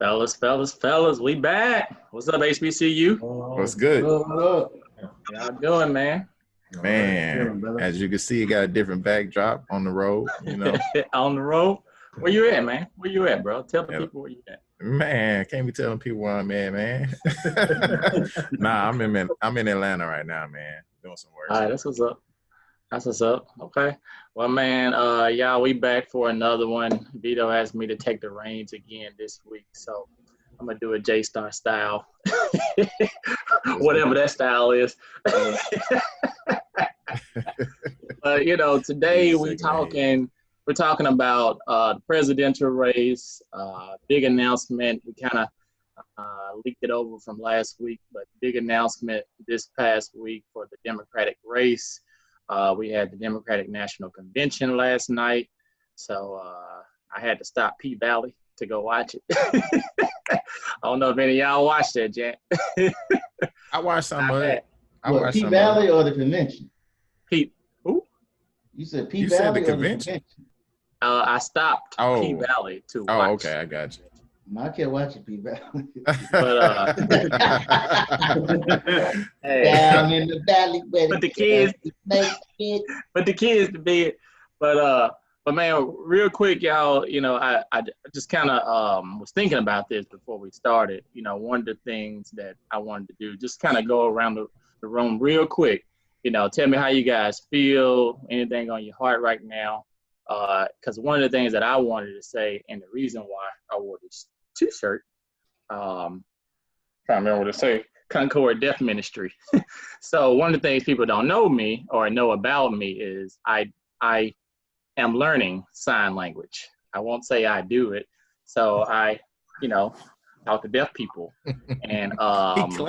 Fellas, we back. What's up, HBCU? What's good? How y'all doing, man? Man, as you can see, you got a different backdrop on the road, On the road? Where you at, man? Where you at, bro? Tell the people where you at. Man, can't be telling people where I'm at, man. Nah, I'm in Atlanta right now, man. Doing some work. All right, that's what's up. Okay. Well, man, y'all, we back for another one. Vito asked me to take the reins again this week, so I'm gonna do a J-Star style, whatever that style is. But today we're talking about the presidential race. Big announcement. We kind of leaked it over from last week, but big announcement this past week for the Democratic race. We had the Democratic National Convention last night, so I had to stop P Valley to go watch it. I don't know if any of y'all watched that, Jack. I watched some of it. P Valley or the convention? Pete, who? You said P Valley or the convention? I stopped P Valley to watch. Oh, okay, I got you. I can't watch it, P Valley. But hey, down in the valley, but the kids to bed. But man, real quick, y'all. I just kind of was thinking about this before we started. One of the things that I wanted to do, just kind of go around the room real quick. Tell me how you guys feel. Anything on your heart right now? Because one of the things that I wanted to say, and the reason why I wore this T-shirt, trying to remember what to say, Concord Deaf Ministry. So one of the things people don't know me or know about me is I am learning sign language. I won't say I do it. So I, talk to deaf people and so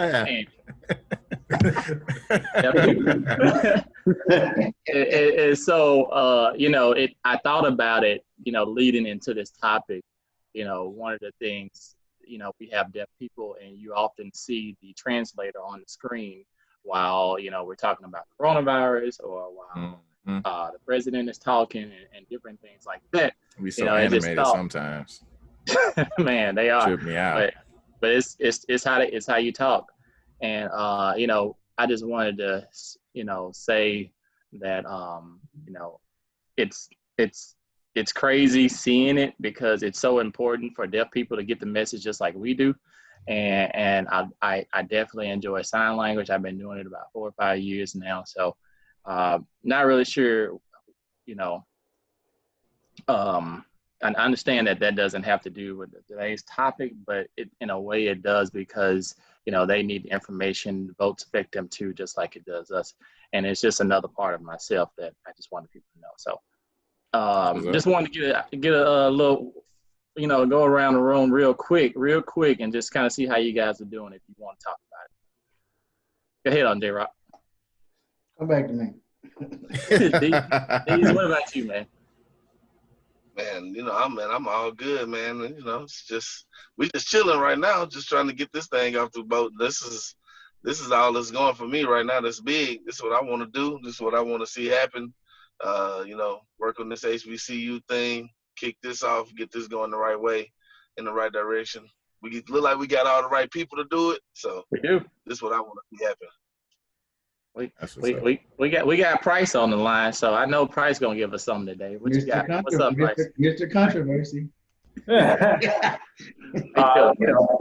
I thought about it, leading into this topic. One of the things, we have deaf people, and you often see the translator on the screen while we're talking about coronavirus or while the president is talking and different things like that. We so animated sometimes. Man, they are. Trip me out. But it's how you talk, and I just wanted to say that it's crazy seeing it because it's so important for deaf people to get the message just like we do, and I definitely enjoy sign language. I've been doing it about 4 or 5 years now, so not really sure, I understand that doesn't have to do with today's topic, but in a way it does because, they need the information. Votes affect them too, just like it does us. And it's just another part of myself that I just wanted people to know. So just wanted to get a little, go around the room real quick and just kind of see how you guys are doing if you want to talk about it. Go ahead on J-Rock. Come back to me. What about you, man? Man, I'm all good, man. It's just we just chilling right now, just trying to get this thing off the boat. This is all that's going for me right now. That's big. This is what I want to do. This is what I want to see happen. Work on this HBCU thing, kick this off, get this going the right way, in the right direction. We look like we got all the right people to do it. So we do. This is what I want to see happen. We got Price on the line, so I know Price gonna give us something today. What you got? What's up, Price? Mr. Controversy.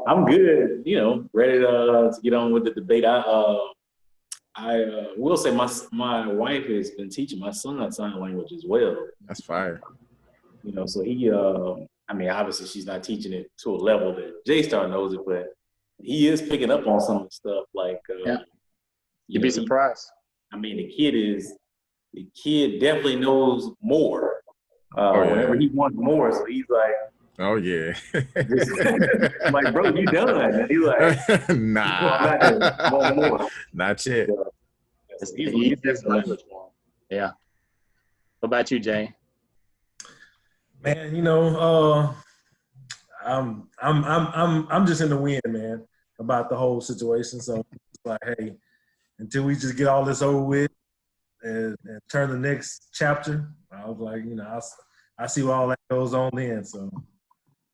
I'm good. Ready to get on with the debate. I will say my wife has been teaching my son sign language as well. That's fire. So he obviously she's not teaching it to a level that J-Star knows it, but he is picking up on some of the stuff like. You'd be surprised. The kid definitely knows more. Whenever he wants more, so he's like, oh yeah. I'm like, bro, you done? And he's like, nah, not yet. Yeah. What about you, Jay? Man, I'm just in the wind, man, about the whole situation. So it's like, hey, until we just get all this over with and turn the next chapter, I was like, I see where all that goes on then. So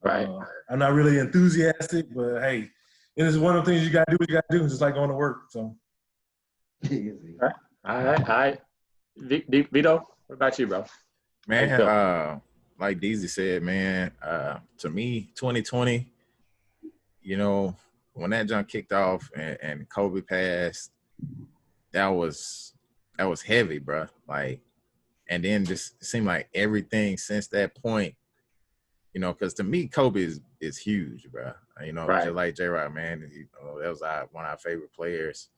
Right. I'm not really enthusiastic, but hey, it is one of the things you gotta do what you gotta do, just like going to work. So Easy. All right. Vito, what about you, bro? Man, like DZ said, man, to me, 2020, you know, when that junk kicked off and Kobe passed, that was heavy, bro. Like, and then just seemed like everything since that point, you know, because to me, Kobe is huge, bro. You know, Right. just like J-Rod, man, that was one of our favorite players,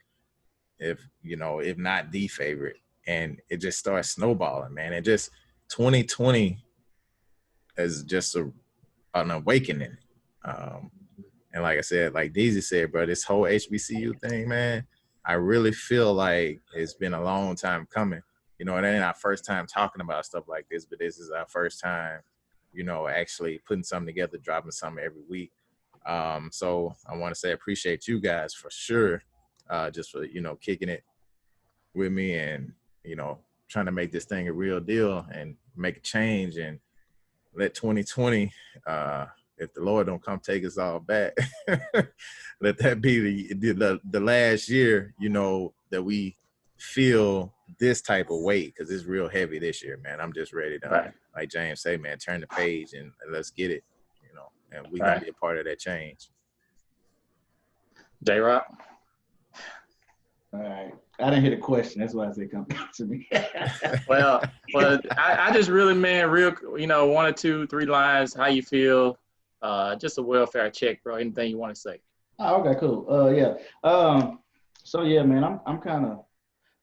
if not the favorite. And it just started snowballing, man. And just 2020 is just an awakening. And like I said, like Deezy said, bro, this whole HBCU thing, man, I really feel like it's been a long time coming. You know, it ain't our first time talking about stuff like this, but this is our first time, you know, actually putting something together, dropping something every week. So I want to say I appreciate you guys for sure, just for, you know, kicking it with me and, you know, trying to make this thing a real deal and make a change and let 2020, if the Lord don't come take us all back, let that be the last year, you know, that we feel this type of weight, because it's real heavy this year, man. I'm just ready to, like James say, man, turn the page and let's get it, you know, and we gonna be a part of that change. J-Rock? All right. I didn't hear the question. That's why I said come back to me. Well, I just really, man, you know, 1 or 2, 3 lines, how you feel, just a welfare check, bro. Anything you want to say? Oh, okay, cool. Yeah. So yeah, man, I'm kind of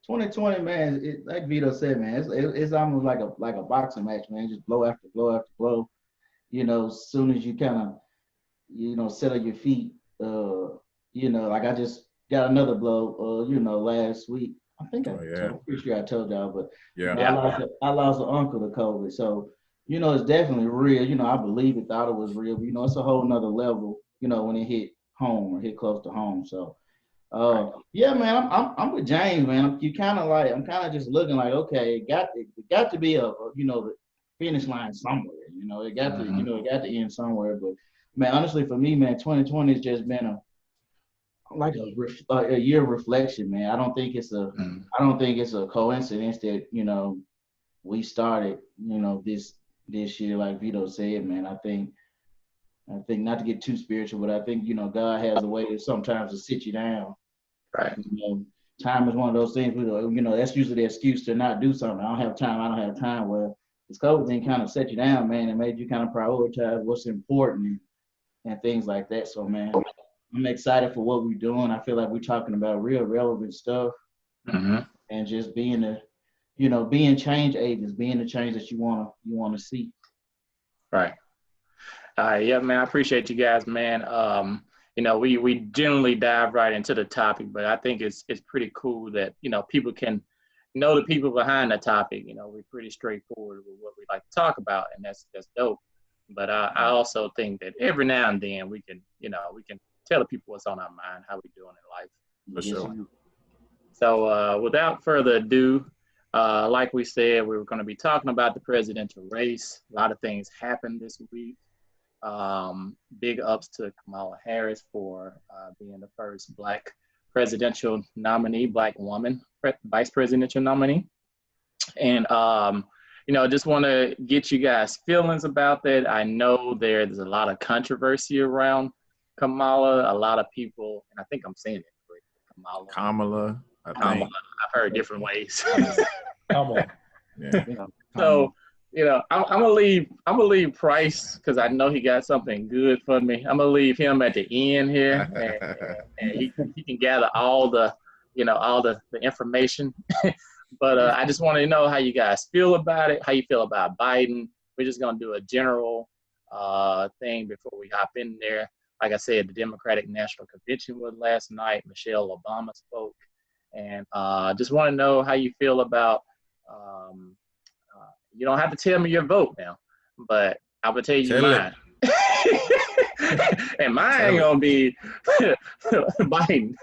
2020, man. Like Vito said, man, it's almost like a boxing match, man. Just blow after blow after blow. You know, as soon as you kind of, you know, settle your feet, you know, like I just got another blow, you know, last week. I think I'm pretty sure I told y'all, but yeah, you know, I lost an uncle to COVID, so you know, it's definitely real. You know, I believe it, thought it was real, but you know, it's a whole nother level. You know, when it hit home or hit close to home. So, yeah, man, I'm with James, man. I'm kind of just looking like, okay, it got to be a you know, the finish line somewhere. You know, it got to you know, it got to end somewhere. But man, honestly, for me, man, 2020 has just been a year of reflection, man. I don't think it's a coincidence that, you know, we started, you know, this year, like Vito said, man. I think not to get too spiritual, but I think, you know, God has a way sometimes to sit you down. Right. You know, time is one of those things. You know, that's usually the excuse to not do something. I don't have time. Well, this COVID thing kind of set you down, man, and made you kind of prioritize what's important and things like that. So, man, I'm excited for what we're doing. I feel like we're talking about real relevant stuff, and just being change agents, being the change that you want to see. Right. Yeah, man, I appreciate you guys, man. You know, we generally dive right into the topic, but I think it's pretty cool that, you know, people can know the people behind the topic. You know, we're pretty straightforward with what we like to talk about, and that's dope. But I also think that every now and then we can tell the people what's on our mind, how we doing in life. For sure. So without further ado, like we said, we were going to be talking about the presidential race. A lot of things happened this week. Big ups to Kamala Harris for being the first Black presidential nominee, Black woman vice presidential nominee. And, you know, just want to get you guys' feelings about that. I know there's a lot of controversy around Kamala. A lot of people, and I think I'm saying it correctly, Kamala. I've heard different ways. Kamala. Yeah. So, you know, I'm gonna leave Price, because I know he got something good for me. I'm gonna leave him at the end here, and he can gather all the information. But I just want to know how you guys feel about it. How you feel about Biden? We're just gonna do a general thing before we hop in there. Like I said, the Democratic National Convention was last night. Michelle Obama spoke, and just want to know how you feel about. You don't have to tell me your vote now, but I will tell you mine. And mine ain't gonna be Biden.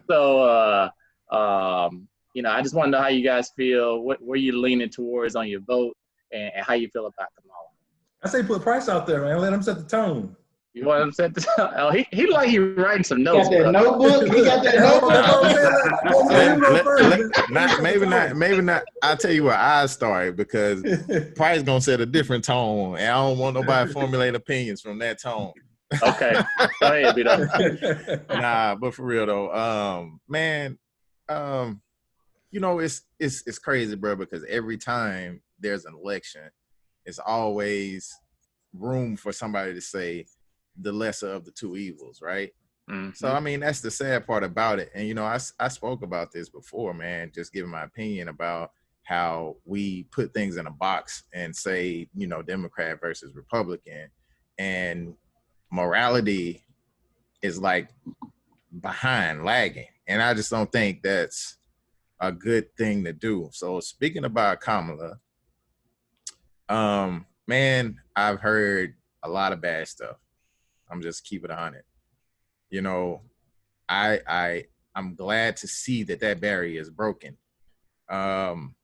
So, you know, I just want to know how you guys feel. Where you leaning towards on your vote, and how you feel about Kamala. I say put Price out there, man. Let him set the tone. You want him to set the oh, he like he writing some He notes. got that notebook. He got that notebook. Maybe not. I'll tell you what, I started because Price gonna set a different tone, and I don't want nobody to formulate opinions from that tone. Okay, go ahead, B-Dog. Nah, but for real though, man, you know, it's crazy, bro, because every time there's an election, it's always room for somebody to say the lesser of the two evils, right? Mm-hmm. So I mean, that's the sad part about it. And you know, I spoke about this before, man, just giving my opinion about how we put things in a box and say, you know, Democrat versus Republican, and morality is like behind, lagging, and I just don't think that's a good thing to do. So speaking about Kamala, man, I've heard a lot of bad stuff. I'm just keeping it on it. You know, I'm glad to see that barrier is broken. And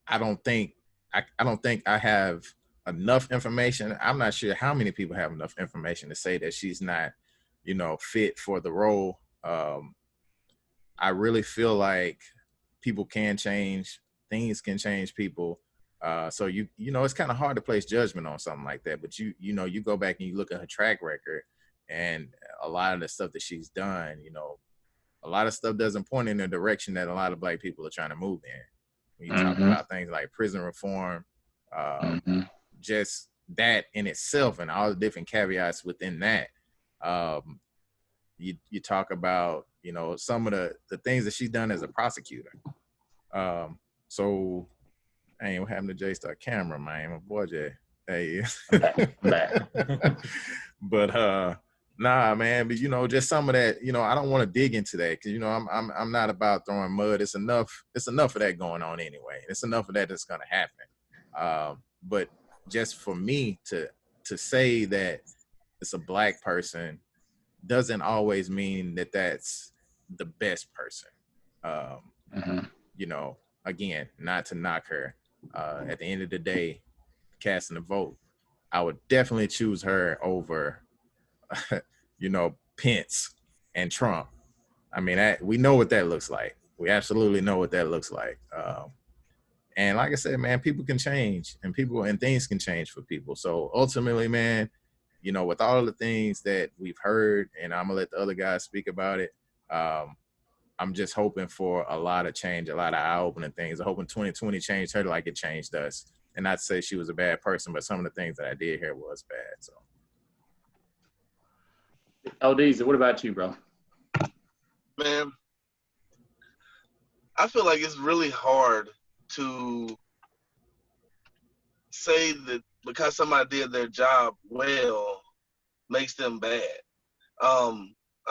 I don't think I have enough information. I'm not sure how many people have enough information to say that she's not, you know, fit for the role. I really feel like people can change, things can change people. So you know, it's kind of hard to place judgment on something like that. But you know, you go back and you look at her track record and a lot of the stuff that she's done, you know, a lot of stuff doesn't point in the direction that a lot of Black people are trying to move in. When you talk about things like prison reform, just that in itself and all the different caveats within that. You talk about, you know, some of the things that she's done as a prosecutor. So, hey, what happened to J-Star camera, man? My boy Jay. Hey. But nah, man. But you know, just some of that. You know, I don't want to dig into that because you know I'm not about throwing mud. It's enough of that going on anyway. It's enough of that that's gonna happen. But just for me to say that it's a Black person doesn't always mean that that's the best person. You know, again, not to knock her. At the end of the day, casting a vote, I would definitely choose her over, you know, Pence and Trump. I mean, we know what that looks like. We absolutely know what that looks like. And like I said, man, people can change, and things can change for people. So ultimately, man, you know, with all the things that we've heard, and I'm gonna let the other guys speak about it. I'm just hoping for a lot of change, a lot of eye-opening things. I'm hoping 2020 changed her like it changed us. And not to say she was a bad person, but some of the things that I did here was bad. So. Oh, Deezy, what about you, bro? Man, I feel like it's really hard to say that because somebody did their job well makes them bad. I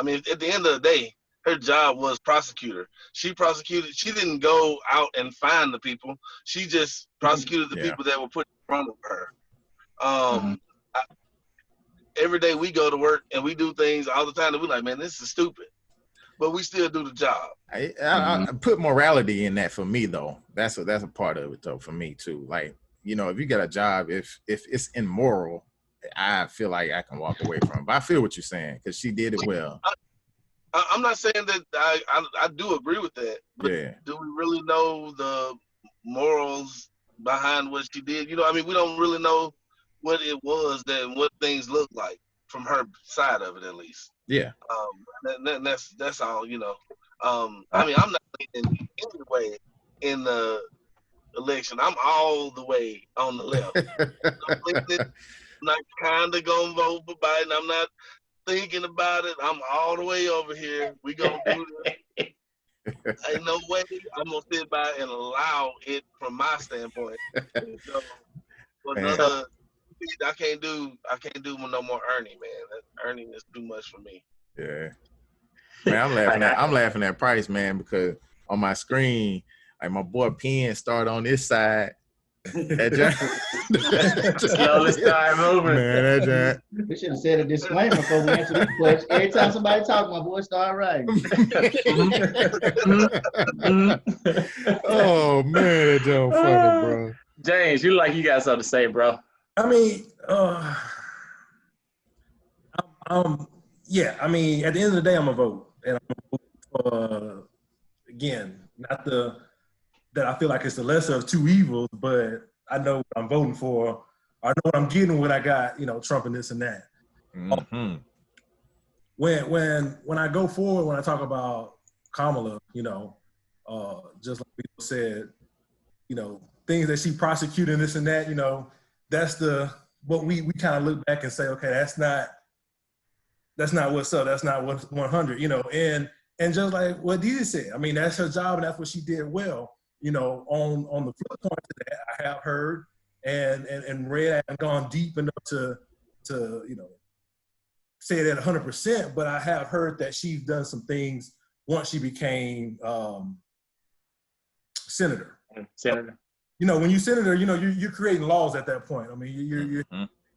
mean, at the end of the day, her job was prosecutor. She prosecuted. She didn't go out and find the people. She just prosecuted the people that were put in front of her. Every day we go to work and we do things all the time that we're like, man, this is stupid. But we still do the job. I put morality in that for me, though. That's a part of it, though, for me, too. Like, you know, if you got a job, if it's immoral, I feel like I can walk away from it. But I feel what you're saying because she did it well. I'm not saying that I do agree with that, but do we really know the morals behind what she did? You know, I mean, we don't really know what it was and what things look like from her side of it, at least. Yeah. That's all, you know. I mean, I'm not leaning any way in the election. I'm all the way on the left. I'm not kind of gonna vote for Biden. I'm not thinking about it. I'm all the way over here. We gonna do this. Ain't no way I'm gonna sit by and allow it from my standpoint. So, I can't do no more Ernie, man. Ernie is too much for me. Yeah, man, I'm laughing at Price, man, because on my screen, like my boy Penn started on this side. Slowly start moving. Man, we should have said a disclaimer before we answer this question. Every time somebody talks, my boy start writing. Oh man, that joke funny, bro. James, you like you got something to say, bro. I mean, yeah. I mean, at the end of the day, I'm gonna vote, and I'm gonna vote for, again, not that I feel like it's the lesser of two evils, but I know what I'm voting for. I know what I'm getting when I got, Trump and this and that. Mm-hmm. When I go forward, when I talk about Kamala, just like people said, things that she prosecuted, this and that, that's what we kind of look back and say, okay, that's not what's up. That's not what's 100, and just like what Dee said, I mean, that's her job and that's what she did well. On the flip point to that, I have heard and read and gone deep enough to say that 100%, but I have heard that she's done some things once she became senator. Senator. When you senator, you're creating laws at that point. I mean, you're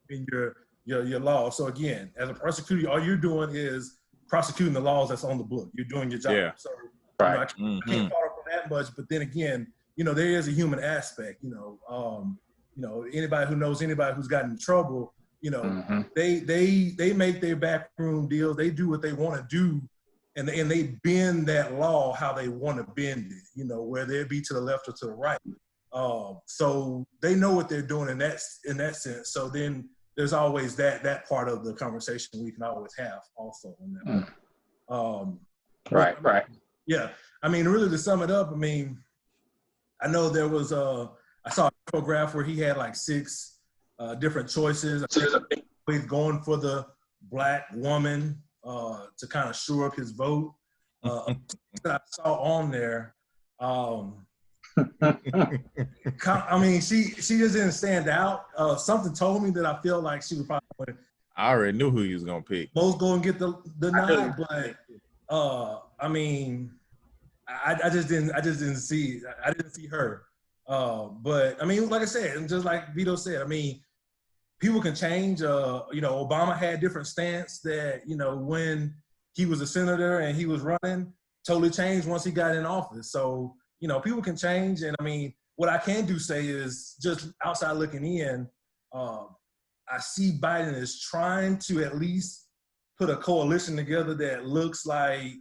in your laws. So again, as a prosecutor, all you're doing is prosecuting the laws that's on the book. You're doing your job. Yeah. So Right. I can't follow up on that much. But then again, there is a human aspect. Anybody who knows anybody who's gotten in trouble, they make their backroom deals. They do what they want to do, and they bend that law how they want to bend it. Whether it be to the left or to the right. So they know what they're doing in that sense. So then there's always that part of the conversation we can always have also on that. Right. Yeah. I mean, really to sum it up, I mean, I know there was I saw a photograph where he had like 6 different choices. He's going for the black woman to kind of shore up his vote. That I saw on there. I mean, she just didn't stand out. Something told me that I feel like she would probably. I already knew who he was gonna pick. Most go and get the nod, but I mean, I just didn't see. I didn't see her. But I mean, like I said, and just like Vito said, I mean, people can change. Obama had different stance that when he was a senator and he was running, totally changed once he got in office. So people can change, and I mean, what I can say is just outside looking in, I see Biden is trying to at least put a coalition together that looks like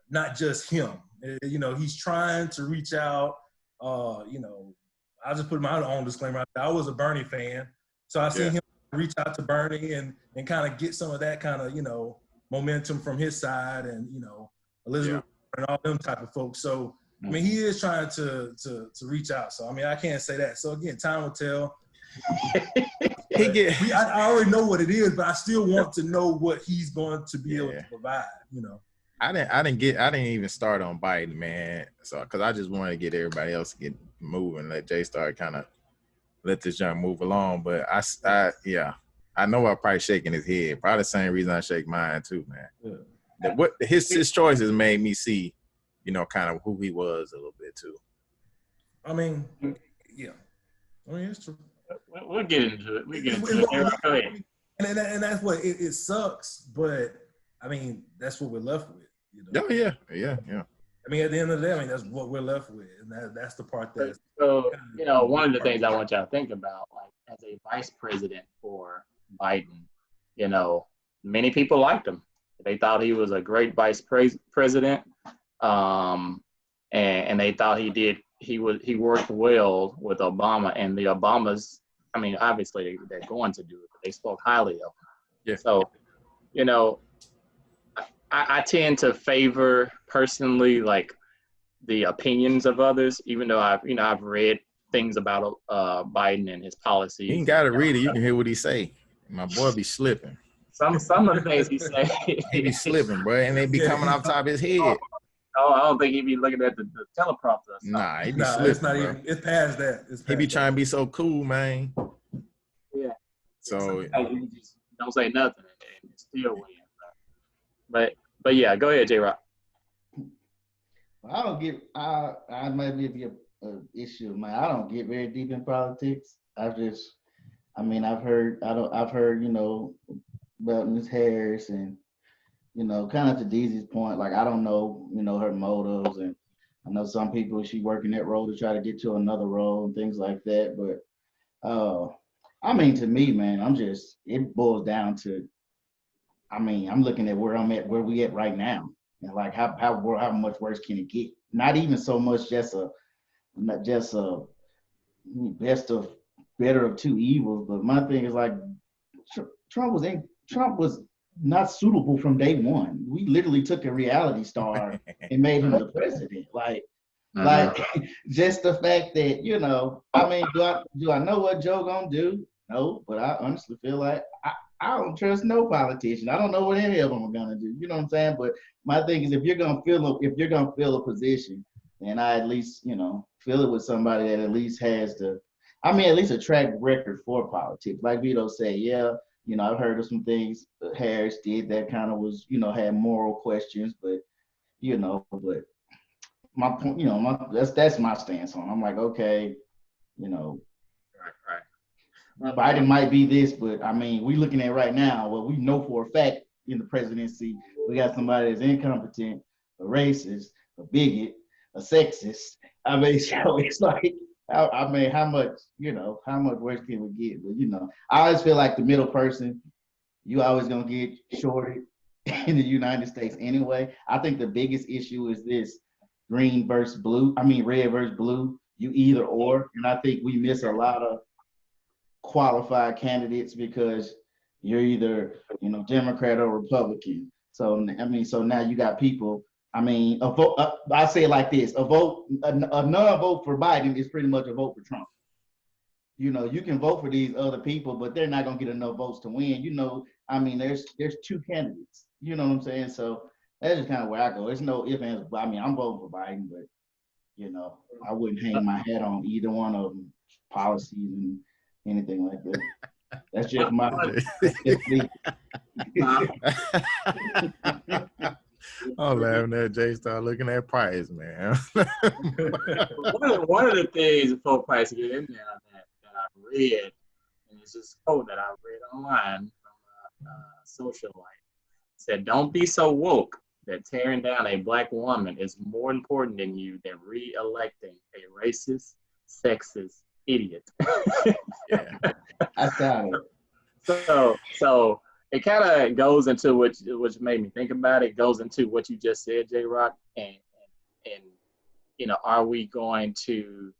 not just him. He's trying to reach out. I'll just put my own disclaimer out there. I was a Bernie fan, so I seen him reach out to Bernie and kind of get some of that kind of momentum from his side, and Elizabeth and all them type of folks. So I mean, he is trying to reach out. So I mean, I can't say that. So again, time will tell. I already know what it is, but I still want to know what he's going to be able to provide. I didn't even start on Biden, man. So because I just wanted to get everybody else to get moving, let Jay start kind of let this junk move along. But I know I'm probably shaking his head. Probably the same reason I shake mine too, man. Yeah. What his choices made me see, kind of who he was a little bit too. I mean, yeah. I mean, it's true. We'll get into it. Go ahead. And that's what it sucks, but I mean, that's what we're left with. Oh yeah. I mean, at the end of the day, I mean, that's what we're left with, and that's the part that. So one of the things I want y'all to think about, like as a vice president for Biden, many people liked him. They thought he was a great vice president, and they thought he worked well with Obama, and the Obamas. I mean, obviously they're going to do it, but they spoke highly of him. Yeah. So, I tend to favor personally like the opinions of others, even though I've read things about Biden and his policies. You ain't gotta read it. You can hear what he say. My boy be slipping. Some of the things he say. He be slipping, bro, and they be coming off top of his head. Oh, I don't think he be looking at the teleprompter. Nah, he be slipping, it's not even. It's past that. He be trying to be so cool, man. Yeah. So you just don't say nothing and still win. But yeah, go ahead, J-Rock. I don't get. I might be an issue of mine. I don't get very deep in politics. I've heard. About Ms. Harris, and kind of to Deezy's point, like I don't know, her motives, and I know some people, she working that role to try to get to another role and things like that. But I mean, to me, man, it boils down to, I mean, I'm looking at where I'm at, where we at right now. And like how much worse can it get? Not even so much not just a better of two evils, but my thing is like Trump was not suitable from day one. We literally took a reality star and made him the president. Like just the fact that, you know, I mean, do I know what Joe gonna do? No, but I honestly feel like I don't trust no politician. I don't know what any of them are gonna do. You know what I'm saying? But my thing is, if you're gonna fill a position, then I at least, you know, fill it with somebody that at least has at least a track record for politics. Like Vito said, yeah, you know, I've heard of some things that Harris did that kind of was, you know, had moral questions, but you know, but my point, you know, that's my stance on it. I'm like, okay, you know, right. Biden might be this, but I mean, we looking at right now, well, we know for a fact in the presidency, we got somebody that's incompetent, a racist, a bigot, a sexist. I mean, so it's like, I mean, how much worse can we get? But, you know, I always feel like the middle person, you always going to get shorted in the United States anyway. I think the biggest issue is this red versus blue. You either or. And I think we miss a lot of qualified candidates because you're either, you know, Democrat or Republican. So, I mean, so now you got people. I mean, a vote. I say it like this: a non-vote for Biden is pretty much a vote for Trump. You know, you can vote for these other people, but they're not gonna get enough votes to win. You know, I mean, there's two candidates. You know what I'm saying? So that's just kind of where I go. There's no ifs, ands. I mean, I'm voting for Biden, but you know, I wouldn't hang my hat on either one of them policies and anything like that. That's just my. I'm laughing at Jay start looking at price, man. one of the things before Price get in there that I've read, and it's just a quote that I read online from a socialite, said, "Don't be so woke that tearing down a black woman is more important than you than re-electing a racist, sexist idiot." Yeah, I got it. So it kind of goes into which made me think about it. It goes into what you just said, J Rock, and you know, are we going to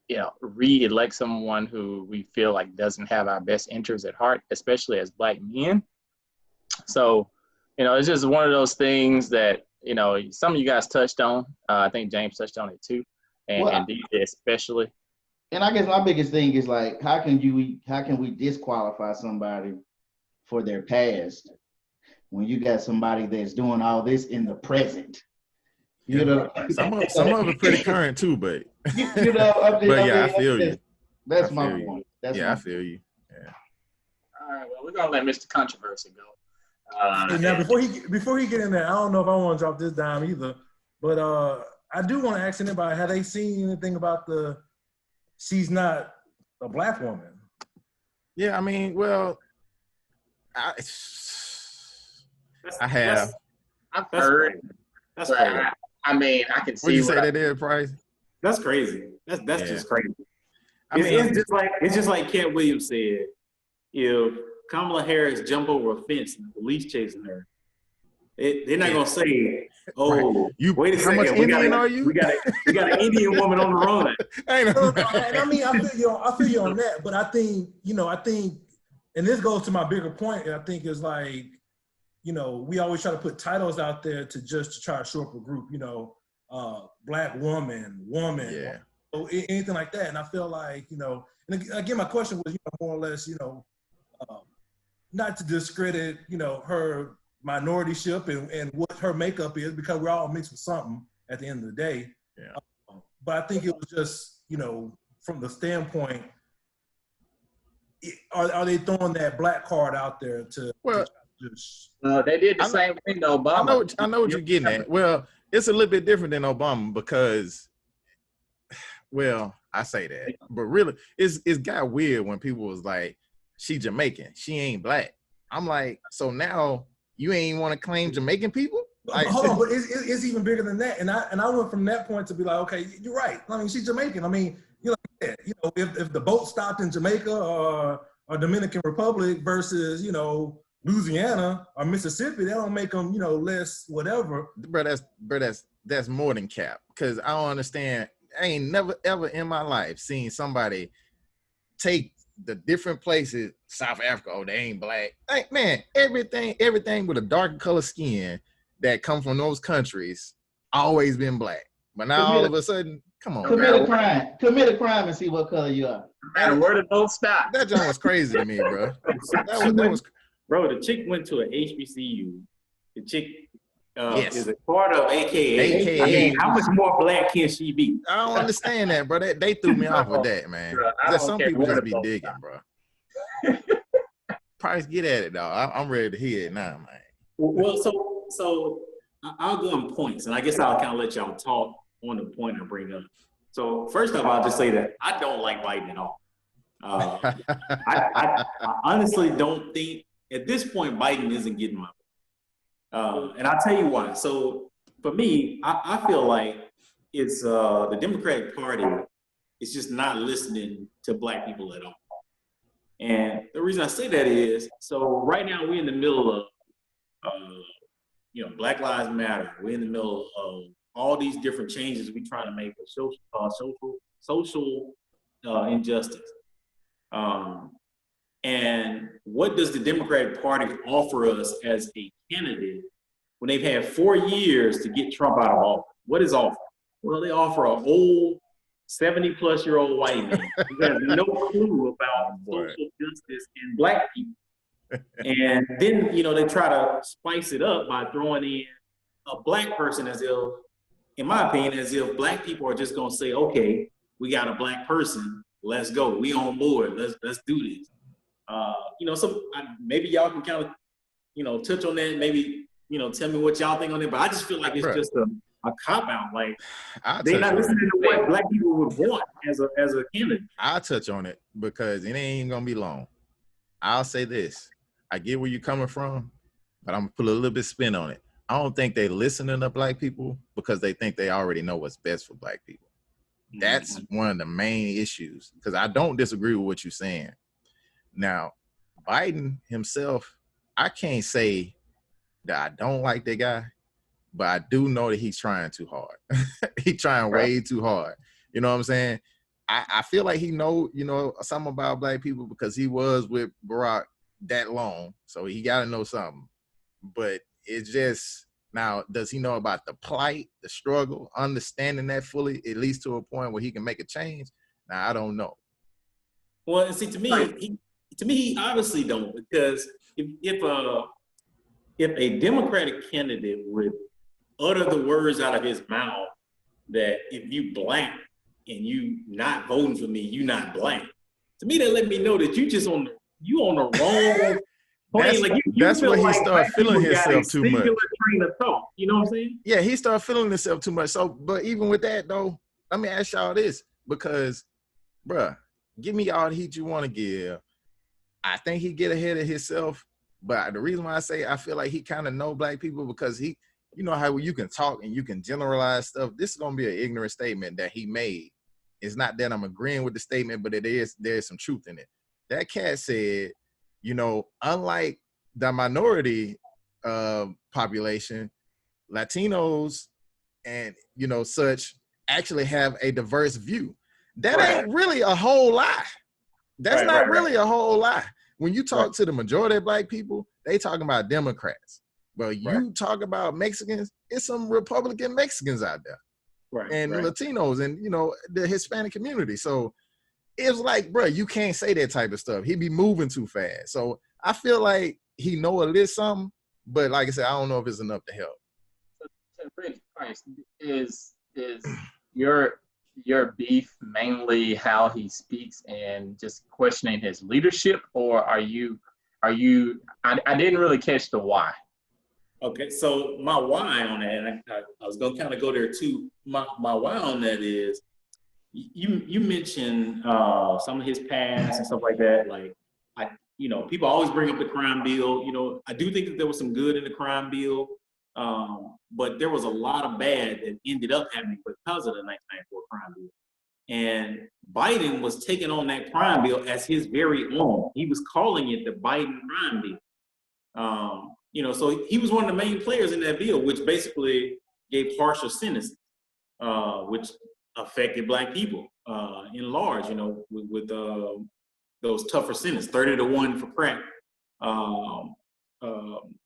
you know, re-elect someone who we feel like doesn't have our best interests at heart, especially as black men? So, you know, it's just one of those things that, you know, some of you guys touched on. I think James touched on it too, and DJ especially. And I guess my biggest thing is like, how can we disqualify somebody for their past when you got somebody that's doing all this in the present? You know, some of it pretty current too, but you know, I feel you. That's my point. I feel you. Yeah. All right, well, we're gonna let Mr. Controversy go. Now, before he get in there, I don't know if I want to drop this down either, but I do want to ask anybody, have they seen anything about she's not a black woman? Yeah, I mean, well, I have. I've heard. That's crazy. I mean, I can see. Would you say that is, Price? That's crazy. That's just crazy. I mean, it's just like Cat Williams said. If Kamala Harris jump over a fence and the police chasing her, they're not gonna say, "Oh, right. Wait a second, how much Indian are you? We got an Indian woman on the run." And I mean, I feel you on that, but I think, and this goes to my bigger point. I think is like, you know, we always try to put titles out there to try to show up a group. You know, black woman, yeah, or anything like that. And I feel like, you know, and again, my question was, you know, more or less, you know, not to discredit, you know, her minorityship and what her makeup is, because we're all mixed with something at the end of the day. Yeah. But I think it was just, you know, from the standpoint, are they throwing that black card out there to just? They did the same thing to Obama. I know what you're getting at. Well, it's a little bit different than Obama because, well, I say that, but really, it's got weird when people was like, she Jamaican, she ain't black. I'm like, so now you ain't want to claim Jamaican people? Hold on, but it's even bigger than that. And I went from that point to be like, okay, you're right. I mean, she's Jamaican. I mean, if the boat stopped in Jamaica or Dominican Republic versus, Louisiana or Mississippi, that don't make them, less whatever. That's more than cap. Because I don't understand. I ain't never ever in my life seen somebody take the different places. South Africa, oh, they ain't black. Like, man, everything with a darker color skin that come from those countries always been black. But now all of a sudden, come on, commit a crime and see what color you are. And where the boat stop? That joint was crazy to me, bro. That was bro. The chick went to an HBCU. The chick yes. is a part of AKA. I mean, how much more black can she be? I don't understand that, bro. They threw me off with that, man. Some people just be digging, bro. Price, get at it, dog. I'm ready to hear it now, man. Well, so I'll go on points, and I guess I'll kind of let y'all talk on the point I bring up. So first off, I'll just say that I don't like Biden at all. I honestly don't think at this point Biden isn't getting my vote. And I'll tell you why. So for me, I feel like it's the Democratic Party is just not listening to black people at all. And the reason I say that is, so right now we're in the middle of Black Lives Matter. We're in the middle of all these different changes we're trying to make for social injustice. And what does the Democratic Party offer us as a candidate when they've had 4 years to get Trump out of office? What is offered? Well, they offer an old 70-plus-year-old white man who has no clue about social justice and black people. And then, they try to spice it up by throwing in a black person as if, in my opinion, as if black people are just going to say, okay, we got a black person, let's go. We on board. Let's do this. Maybe y'all can kind of, touch on that. Maybe, tell me what y'all think on it. But I just feel like it's just a cop-out. Like, they're not listening to what black people would want as a candidate. I'll touch on it because it ain't going to be long. I'll say this. I get where you're coming from, but I'm going to put a little bit spin on it. I don't think they listening to black people because they think they already know what's best for black people. That's one of the main issues, because I don't disagree with what you're saying. Now, Biden himself, I can't say that I don't like that guy, but I do know that he's trying too hard. He's trying way too hard. You know what I'm saying? I feel like he know, something about black people because he was with Barack that long, so he got to know something. But it's just, now, does he know about the plight, the struggle, understanding that fully, at least to a point where he can make a change? Now, I don't know. Well, see, to me, he obviously don't, because if a Democratic candidate would utter the words out of his mouth that if you black and you not voting for me, you not black, to me that let me know that you on the wrong. That's where he started feeling himself too much. Train of thought, you know what I'm saying? Yeah, he started feeling himself too much. So, but even with that though, let me ask y'all this, because, bruh, give me all the heat you want to give. I think he get ahead of himself, but the reason why I say I feel like he kind of know black people, because he, how you can talk and you can generalize stuff. This is gonna be an ignorant statement that he made. It's not that I'm agreeing with the statement, but there's some truth in it. That cat said, unlike the minority population, Latinos and, such actually have a diverse view. That ain't really a whole lie. That's not really a whole lie. When you talk to the majority of black people, they talking about Democrats. Well, you talk about Mexicans, it's some Republican Mexicans out there. And Latinos and, the Hispanic community. So it's like, bro, you can't say that type of stuff. He be moving too fast. So I feel like he know a little something, but like I said, I don't know if it's enough to help. So Rich Price, is your beef mainly how he speaks and just questioning his leadership, or are you I didn't really catch the why. Okay, so my why on that, and I was gonna kind of go there too. My why on that is, you mentioned some of his past and stuff like that. Like, people always bring up the crime bill. I do think that there was some good in the crime bill. But there was a lot of bad that ended up happening because of the 1994 crime bill. And Biden was taking on that crime bill as his very own. He was calling it the Biden crime bill. You know, so he was one of the main players in that bill, which basically gave harsher sentences, which affected Black people in large, you know, with those tougher sentences, 30-1 for crack,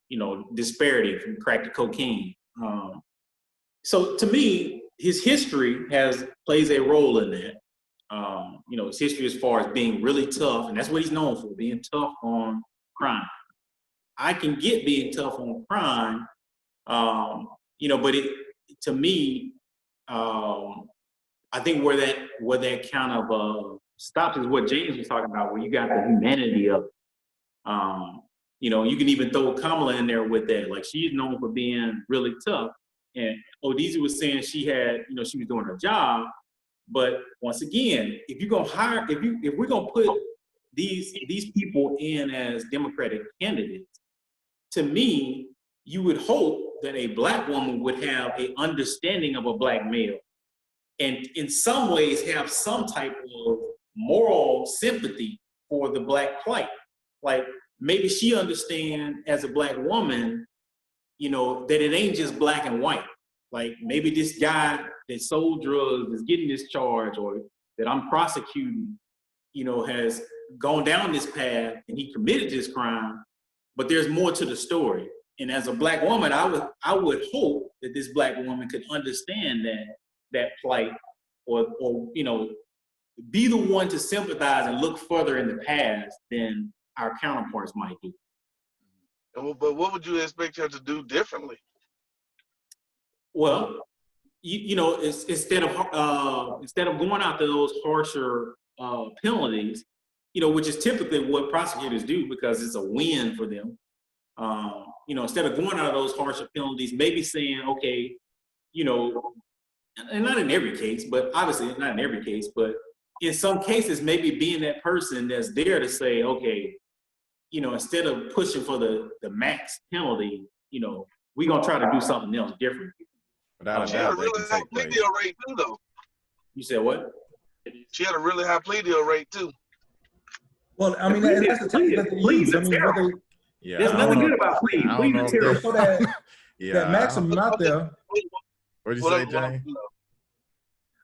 you know, disparity from crack to cocaine. So to me, his history plays a role in that. You know, his history as far as being really tough, and that's what he's known for, being tough on crime. I can get being tough on crime, you know, but to me, I think where that kind of stops is what James was talking about, where you got the humanity of it. You know, you can even throw Kamala in there with that. Like, she's known for being really tough. And Odisi was saying she was doing her job. But once again, if you're gonna if we're gonna put these people in as Democratic candidates, to me, you would hope that a Black woman would have an understanding of a Black male, and in some ways have some type of moral sympathy for the Black plight. Like, maybe she understand as a Black woman, you know, that it ain't just black and white. Like, maybe this guy that sold drugs is getting this charge, or that I'm prosecuting, you know, has gone down this path and he committed this crime, but there's more to the story. And as a Black woman, I would hope that this Black woman could understand that plight, or you know, be the one to sympathize and look further in the past than our counterparts might do. But what would you expect her to do differently? Well, you know, instead of going after those harsher penalties, you know, which is typically what prosecutors do because it's a win for them. You know, instead of going out of those harsher penalties, maybe saying, okay, you know, and not in every case, but obviously not in every case, but in some cases, maybe being that person that's there to say, okay, you know, instead of pushing for the max penalty, you know, we're gonna try to do something else different. She had a really high plea deal rate too, though. You said what? She had a really high plea deal rate too. Well, I mean, that's the thing that they use. I mean, yeah, there's nothing good about pleas. Pleas are terrible. So that maximum out there. What did you say, Jane?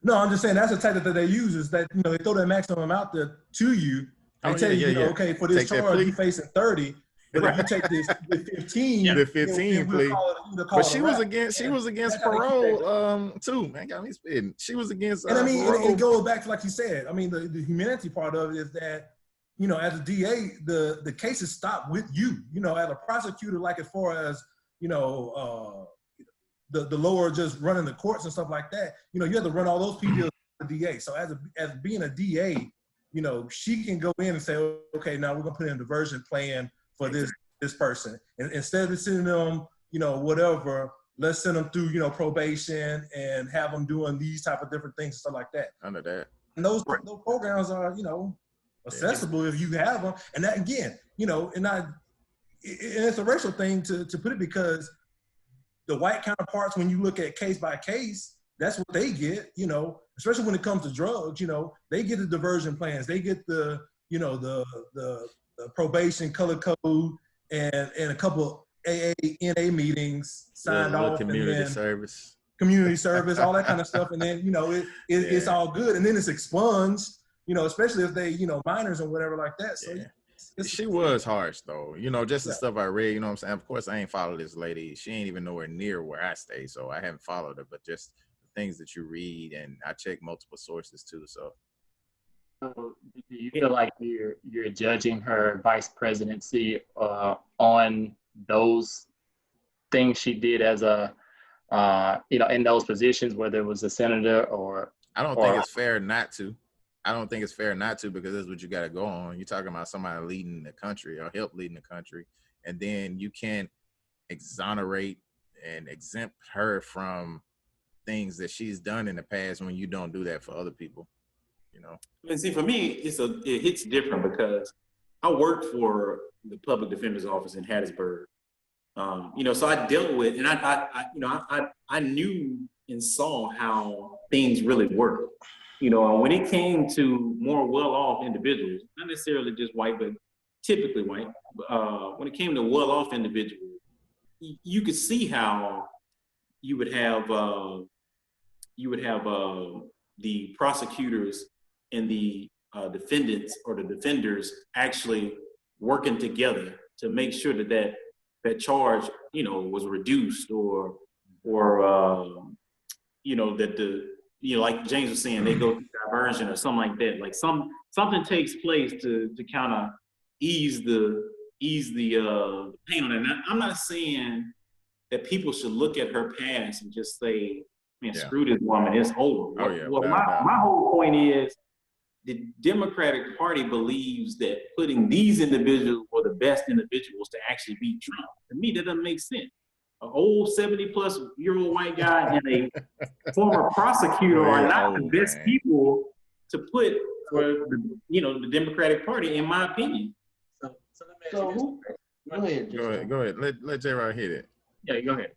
No, I'm just saying that's the tactic that they use, is that, you know, they throw that maximum out there to you. They tell you, okay, for this charge, you're facing 30. But if you take this 15, the 15 plea. But she was against parole too, man. Got me spitting. She was against and I mean, parole. it goes back to, like you said, I mean, the humanity part of it is that, you know, as a DA, the cases stop with you. You know, as a prosecutor, like as far as, you know, the lower just running the courts and stuff like that, you know, you have to run all those PDs with the DA. So as being a DA, you know, she can go in and say, okay, now we're gonna put in a diversion plan for this person. And instead of sending them, you know, whatever, let's send them through, you know, probation and have them doing these type of different things and stuff like that. Under that. And those programs are, you know, accessible if you have them. And that, again, you know, and it's a racial thing to put it, because the white counterparts, when you look at case by case, that's what they get, you know, especially when it comes to drugs, you know, they get the diversion plans, they get the, you know, the probation, color code, and a couple AA, NA meetings signed off. Community service, all that kind of stuff. And then, you know, it's all good. And then it's expunged, you know, especially if they, you know, minors or whatever like that. So she was harsh though, you know, just the stuff I read, you know what I'm saying? Of course, I ain't followed this lady. She ain't even nowhere near where I stay, so I haven't followed her, but just the things that you read, and I check multiple sources too, so. So do you feel like you're judging her vice presidency on those things she did as a, you know, in those positions, whether it was a senator or? I don't think it's fair not to. Because that's what you got to go on. You're talking about somebody leading the country or help leading the country, and then you can't exonerate and exempt her from things that she's done in the past when you don't do that for other people, you know? And see, for me, it hits different because I worked for the public defender's office in Hattiesburg, You know, so I dealt with, and I knew and saw how things really work. You know, and when it came to more well-off individuals, not necessarily just white, but typically white, when it came to well-off individuals, you could see how you would have the prosecutors and the defendants or the defenders actually working together to make sure that charge, you know, was reduced or you know, that like James was saying, they go through diversion or something like that. Like something takes place to kind of ease the pain on it. Now, I'm not saying that people should look at her past and just say, man, screw this woman, it's over. Oh, yeah, Well, my whole point is the Democratic Party believes that putting these individuals were the best individuals to actually beat Trump. To me, that doesn't make sense. An old 70-plus-year-old white guy and a former prosecutor are not the best people to put for the Democratic Party, in my opinion. So go ahead. Go ahead. Let J-Rod hit it. Yeah, go ahead.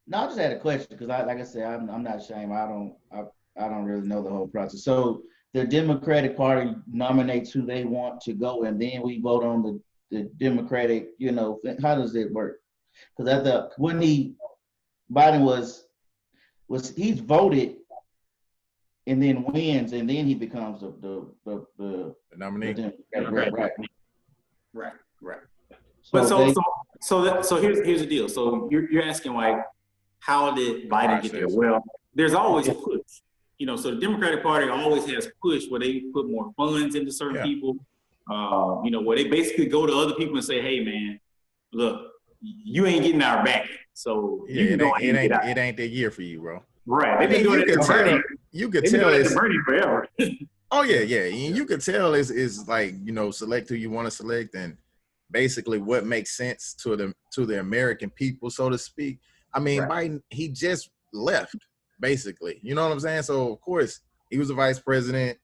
No, I just had a question because like I said, I'm not ashamed. I don't really know the whole process. So the Democratic Party nominates who they want to go, and then we vote on the Democratic. You know, how does it work? Because I thought when Biden was he's voted and then wins, and then he becomes the nominee. Right. So here's the deal. So you're asking, like, how did Biden get there? Well, there's always a push. You know, so the Democratic Party always has push where they put more funds into certain people. You know, where they basically go to other people and say, hey man, look, you ain't getting our back. So it ain't that year for you, bro. Right. They've been doing it. You could tell it's Bernie forever. Oh yeah. And you could tell is like, you know, select who you want to select and basically what makes sense to the American people, so to speak. I mean, Biden, he just left, basically. You know what I'm saying? So of course he was a vice president.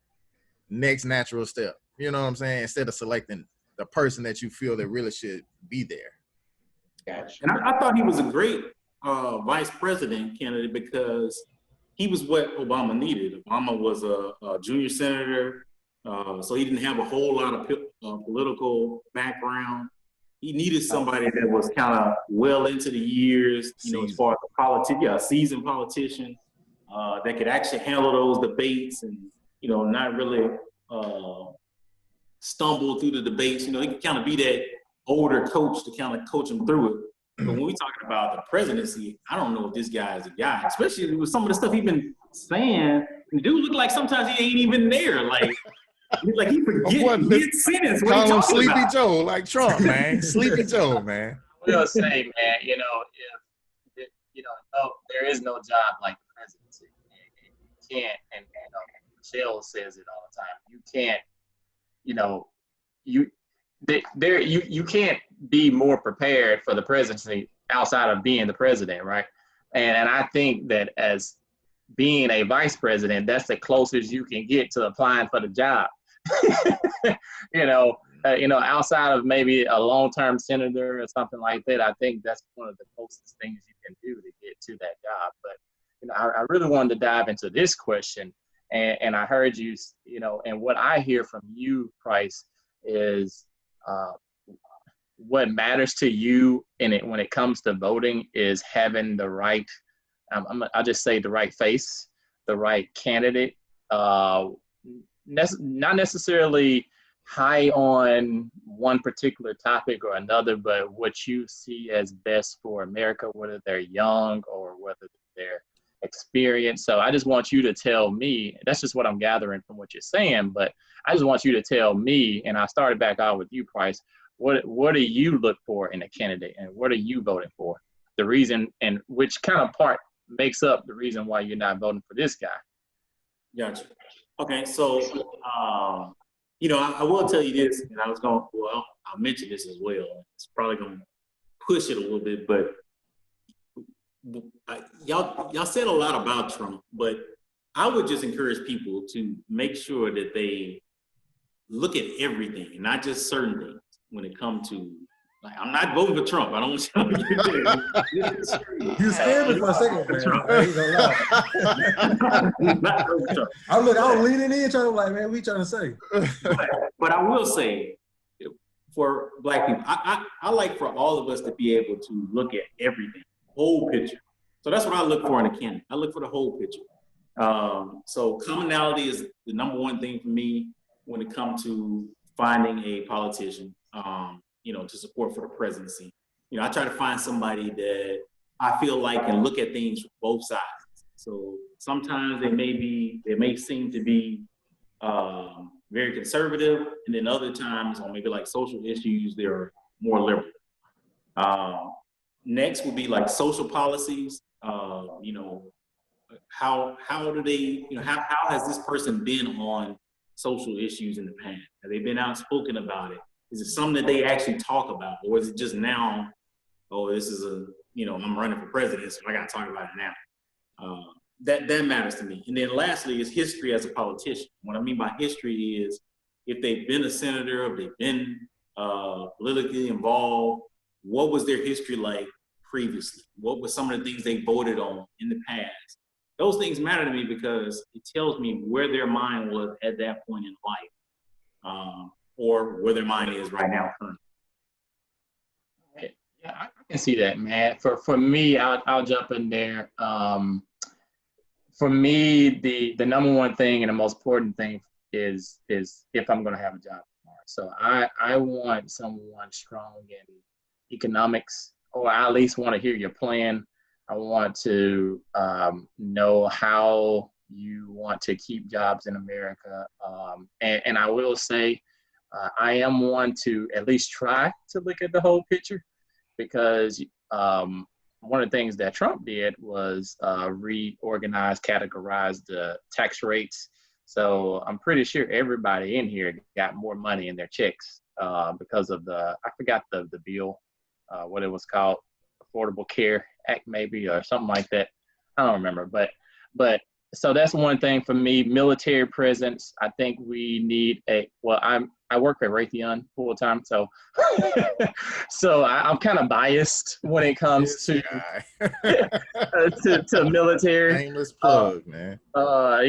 Next natural step. You know what I'm saying? Instead of selecting the person that you feel that really should be there. Gotcha. And I thought he was a great vice president candidate because he was what Obama needed. Obama was a junior senator, so he didn't have a whole lot of political background. He needed somebody that was kind of well into the years, you know, as far as a seasoned politician that could actually handle those debates and, you know, not really stumble through the debates. You know, he could kind of be that older coach to kind of coach him through it. But when we talking about the presidency, I don't know if this guy is a guy, especially with some of the stuff he's been saying. The dude look like sometimes he ain't even there. Like he forget mid-sentence what he talking Sleepy about. Joe, like Trump, man. Sleepy Joe, man. We'll say, man, you know, if there is no job like the presidency. You can't, and Michelle says it all the time. You can't, you can't be more prepared for the presidency outside of being the president, right? And I think that as being a vice president, that's the closest you can get to applying for the job. Outside of maybe a long-term senator or something like that, I think that's one of the closest things you can do to get to that job. But I really wanted to dive into this question, and I heard you, and what I hear from you, Price, is what matters to you when it comes to voting is having the right, I'll just say the right face, the right candidate, not necessarily high on one particular topic or another, but what you see as best for America, whether they're young or whether they're experienced. So I just want you to tell me, that's just what I'm gathering from what you're saying, but I just want you to tell me, and I started back out with you, Price, what do you look for in a candidate and what are you voting for? The reason, and which kind of part makes up the reason why you're not voting for this guy? Gotcha. Okay, so, I will tell you this, and I'll mention this as well. It's probably going to push it a little bit, but y'all said a lot about Trump, but I would just encourage people to make sure that they look at everything, not just certain things when it comes to Like, I'm not voting for Trump. I don't want you to get there. You scared me for a second, man. I ain't gonna lie. I was leaning in, trying to like, man, we trying to say. But I will say, for Black people, I like for all of us to be able to look at everything, whole picture. So that's what I look for in a candidate. I look for the whole picture. So commonality is the number one thing for me when it comes to finding a politician, to support for the presidency. I try to find somebody that I feel like can look at things from both sides. So sometimes they may seem to be very conservative, and then other times on maybe like social issues, they're more liberal. Next would be like social policies. How do they, how has this person been on social issues in the past? Have they been outspoken about it? Is it something that they actually talk about? Or is it just now, oh, this is I'm running for president, so I got to talk about it now. That matters to me. And then lastly is history as a politician. What I mean by history is if they've been a senator, if they've been politically involved, what was their history like previously? What were some of the things they voted on in the past? Those things matter to me because it tells me where their mind was at that point in life, or where their mind is right now currently. Yeah, I can see that, man. For me, I'll jump in there. For me, the number one thing and the most important thing is if I'm going to have a job tomorrow. So I want someone strong in economics, or I at least want to hear your plan. I want to know how you want to keep jobs in America. And I will say, I am one to at least try to look at the whole picture, because one of the things that Trump did was reorganize, categorize the tax rates. So I'm pretty sure everybody in here got more money in their checks because of I forgot the bill, what it was called, Affordable Care Act maybe, or something like that. I don't remember, but so that's one thing for me. Military presence. I think we need I work at Raytheon full time, so so I'm kind of biased when it comes to to military. Shameless plug, man. I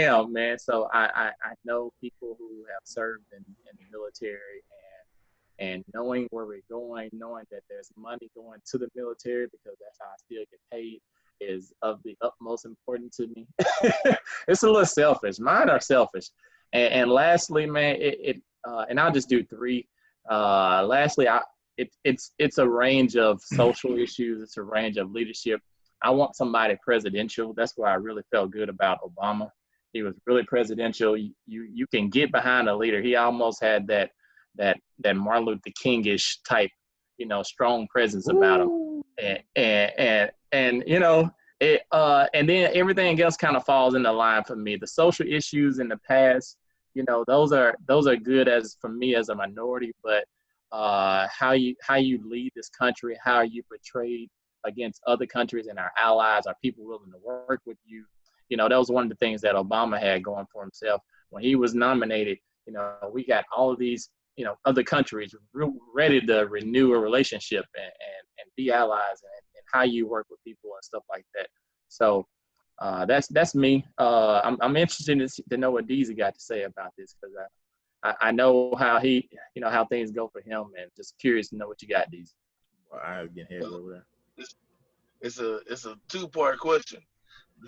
am, man. So I know people who have served in the military, and knowing where we're going, knowing that there's money going to the military because that's how I still get paid, is of the utmost importance to me. It's a little selfish. Mine are selfish. And lastly, man, and I'll just do three. Lastly, it's a range of social issues. It's a range of leadership. I want somebody presidential. That's why I really felt good about Obama. He was really presidential. You can get behind a leader. He almost had that Martin Luther King-ish type, strong presence about him. And and then everything else kind of falls into line for me. The social issues in the past, those are good as for me as a minority, but how you lead this country, how you portrayed against other countries and our allies, are people willing to work with you? That was one of the things that Obama had going for himself. When he was nominated, we got all of these, other countries ready to renew a relationship and be allies, and how you work with people and stuff like that. So that's me. I'm interested to know what Deezy got to say about this, because I know how he, how things go for him, and just curious to know what you got, Deezy. Well, I get head over there. It's a two-part question.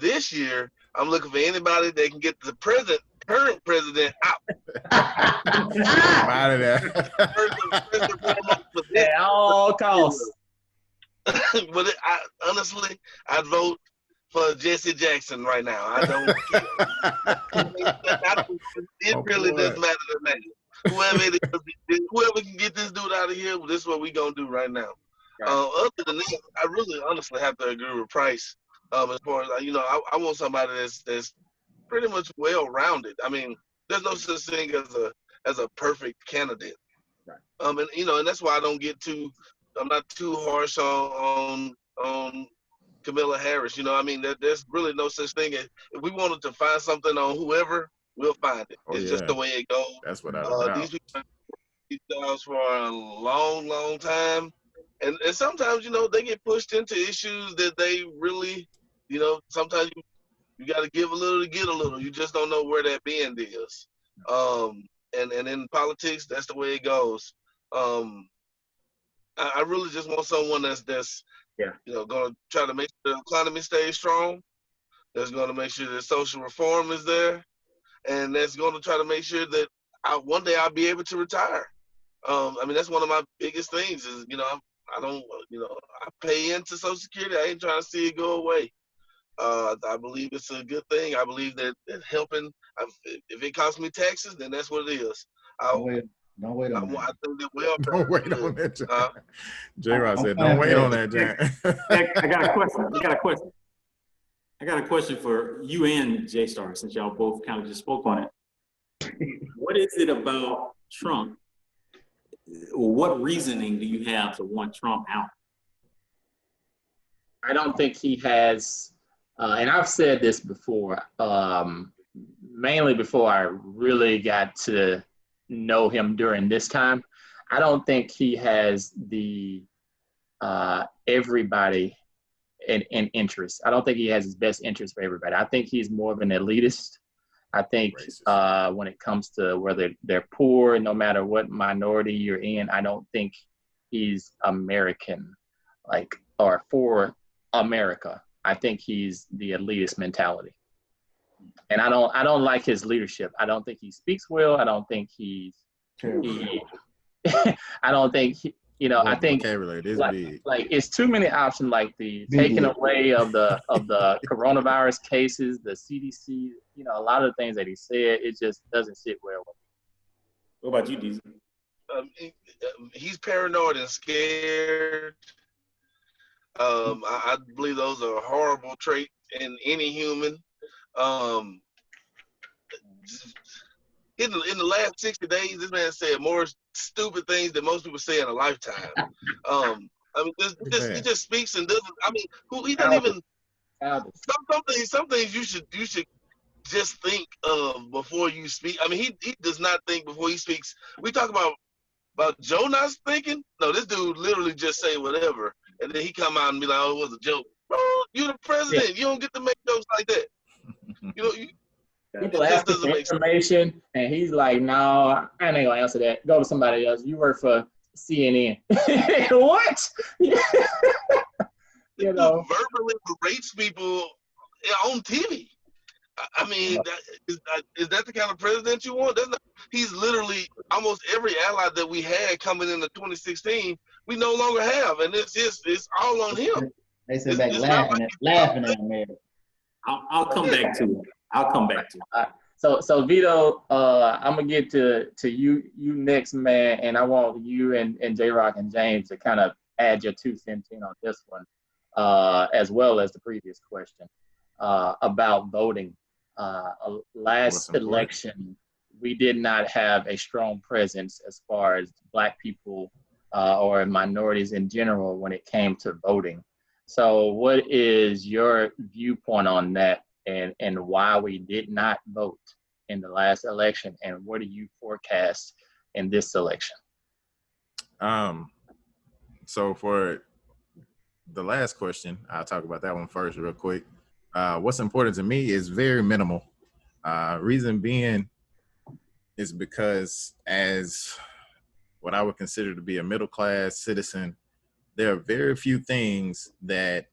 This year, I'm looking for anybody that can get the current president out. Out of there. At all costs. But honestly, I'd vote for Jesse Jackson right now. I don't care. It really doesn't matter to me. Whoever can get this dude out of here, well, this is what we're going to do right now. Right. Other than that, I really honestly have to agree with Price. As far as, I want somebody that's pretty much well-rounded. I mean, there's no such thing as a perfect candidate. Right. And that's why I'm not too harsh on Kamala Harris. There's really no such thing as, if we wanted to find something on whoever, we'll find it. It's just the way it goes. That's what I these jobs for a long, long time. And sometimes, they get pushed into issues that they really, sometimes you got to give a little to get a little. You just don't know where that bend is. And in politics, that's the way it goes. I really just want someone that's going to try to make sure the economy stays strong. That's going to make sure that social reform is there, and that's going to try to make sure that one day I'll be able to retire. That's one of my biggest things is, I don't, I pay into Social Security. I ain't trying to see it go away. I believe it's a good thing. I believe that helping, if it costs me taxes, then that's what it is. Don't wait on that. I think that welfare Don't wait on that, John. J-Rock said, don't wait on that, John. I got a question for you and J-Star, since y'all both kind of just spoke on it. What is it about Trump? Or what reasoning do you have to want Trump out? I don't think he has, and I've said this before, mainly before I really got to know him during this time. I don't think he has the everybody in interest. I don't think he has his best interest for everybody. I think he's more of an elitist. I think when it comes to whether they're poor, no matter what minority you're in, I don't think he's American, or for America. I think he's the elitist mentality. And I don't like his leadership. I don't think he speaks well. I don't think I don't think I think it's too many options, like the taking away of the coronavirus cases, the CDC, a lot of the things that he said, it just doesn't sit well with me. What about you, Deezy? He's paranoid and scared. I believe those are horrible traits in any human. In the last 60 days, this man said more stupid things than most people say in a lifetime. He just speaks and doesn't. He doesn't even. Some things you should just think of before you speak. He does not think before he speaks. We talk about Joe not thinking. No, this dude literally just say whatever, and then he come out and be like, "Oh, it was a joke." Bro, you're the president. You don't get to make jokes like that. People ask him for information, and he's like, "No, I ain't gonna answer that. Go to somebody else. You work for CNN." What? Verbally berates people on TV. Is that the kind of president you want? He's literally almost every ally that we had coming into 2016, we no longer have, and it's all on him. They sit back laughing at him, man. I'll come back to it. So Vito, I'm gonna get to you next, man, and I want you and J-Rock and James to kind of add your 2 cents in on this one, as well as the previous question about voting. Last election, we did not have a strong presence as far as Black people or minorities in general when it came to voting. So what is your viewpoint on that, and why we did not vote in the last election, and what do you forecast in this election? So for the last question, I'll talk about that one first real quick. What's important to me is very minimal. Reason being is because as what I would consider to be a middle-class citizen, there are very few things that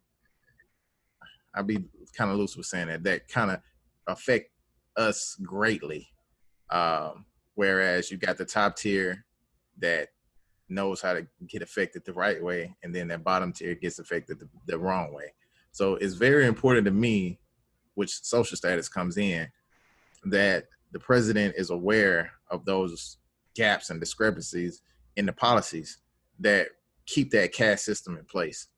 I'd be kind of loose with saying that kind of affect us greatly. Whereas you got the top tier that knows how to get affected the right way, and then that bottom tier gets affected the wrong way. So it's very important to me, which social status comes in, that the president is aware of those gaps and discrepancies in the policies that keep that caste system in place.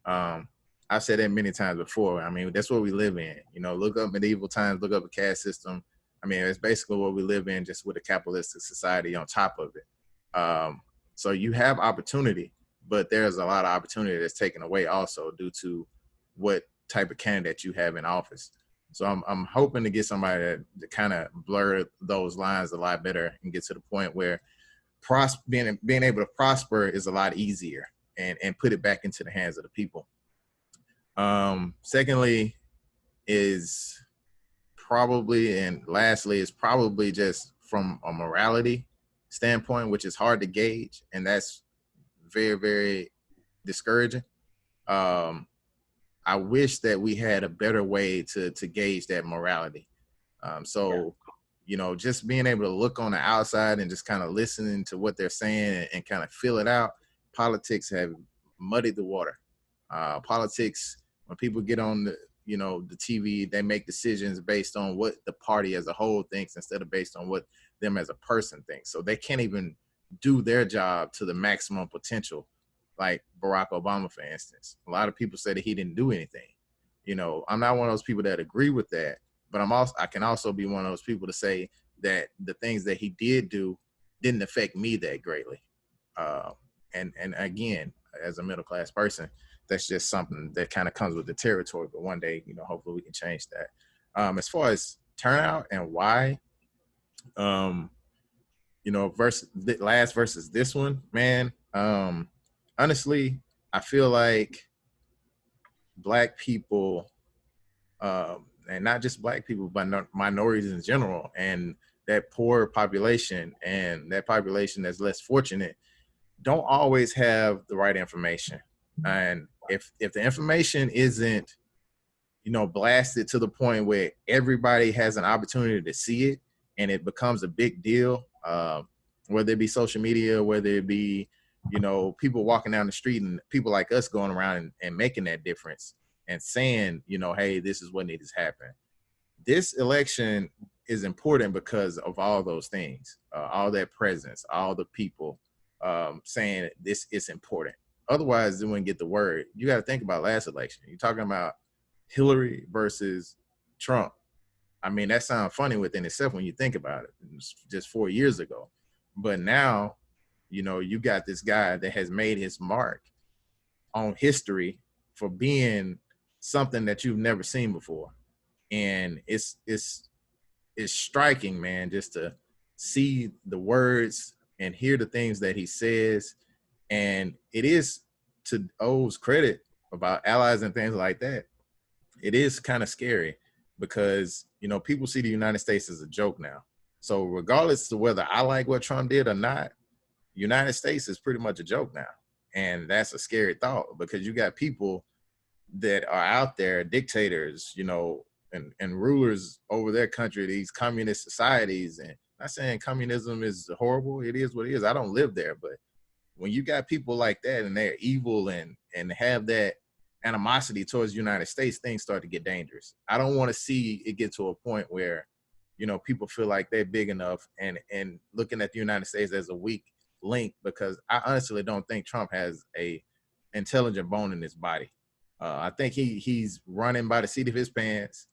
I've said that many times before. That's what we live in. Look up medieval times, look up the caste system. It's basically what we live in, just with a capitalistic society on top of it. So you have opportunity, but there's a lot of opportunity that's taken away also due to what type of candidate you have in office. So I'm hoping to get somebody to kind of blur those lines a lot better and get to the point where being able to prosper is a lot easier and put it back into the hands of the people. Secondly is probably, and lastly is probably just from a morality standpoint, which is hard to gauge, and that's very, very discouraging. I wish that we had a better way to gauge that morality. Just being able to look on the outside and just kind of listening to what they're saying and kind of feel it out. Politics have muddied the water. Politics, when people get on the TV, they make decisions based on what the party as a whole thinks instead of based on what them as a person thinks. So they can't even do their job to the maximum potential. Like Barack Obama, for instance, a lot of people say that he didn't do anything. I'm not one of those people that agree with that, but I can also be one of those people to say that the things that he did do didn't affect me that greatly. And again, as a middle class person, that's just something that kind of comes with the territory. But one day, hopefully we can change that. As far as turnout and why, last versus this one, man. Honestly, I feel like Black people, and not just Black people, but minorities in general, and that poor population and that population that's less fortunate, don't always have the right information. And if the information isn't, blasted to the point where everybody has an opportunity to see it and it becomes a big deal, whether it be social media, whether it be people walking down the street and people like us going around and making that difference and saying, hey, this is what needs to happen. This election is important because of all those things, all that presence, all the people saying this is important. Otherwise, they wouldn't get the word. You got to think about last election. You're talking about Hillary versus Trump. I mean, that sounds funny within itself when you think about it. It was just 4 years ago. But now, you got this guy that has made his mark on history for being something that you've never seen before. And it's striking, man, just to see the words and hear the things that he says. And it is, to O's credit about allies and things like that, it is kind of scary because, people see the United States as a joke now. So regardless of whether I like what Trump did or not, United States is pretty much a joke now. And that's a scary thought because you got people that are out there, dictators, and rulers over their country, these communist societies. And I'm not saying communism is horrible. It is what it is. I don't live there. But when you got people like that and they're evil and have that animosity towards the United States, things start to get dangerous. I don't want to see it get to a point where, people feel like they're big enough and looking at the United States as a weak link, because I honestly don't think Trump has a intelligent bone in his body. I think he's running by the seat of his pants.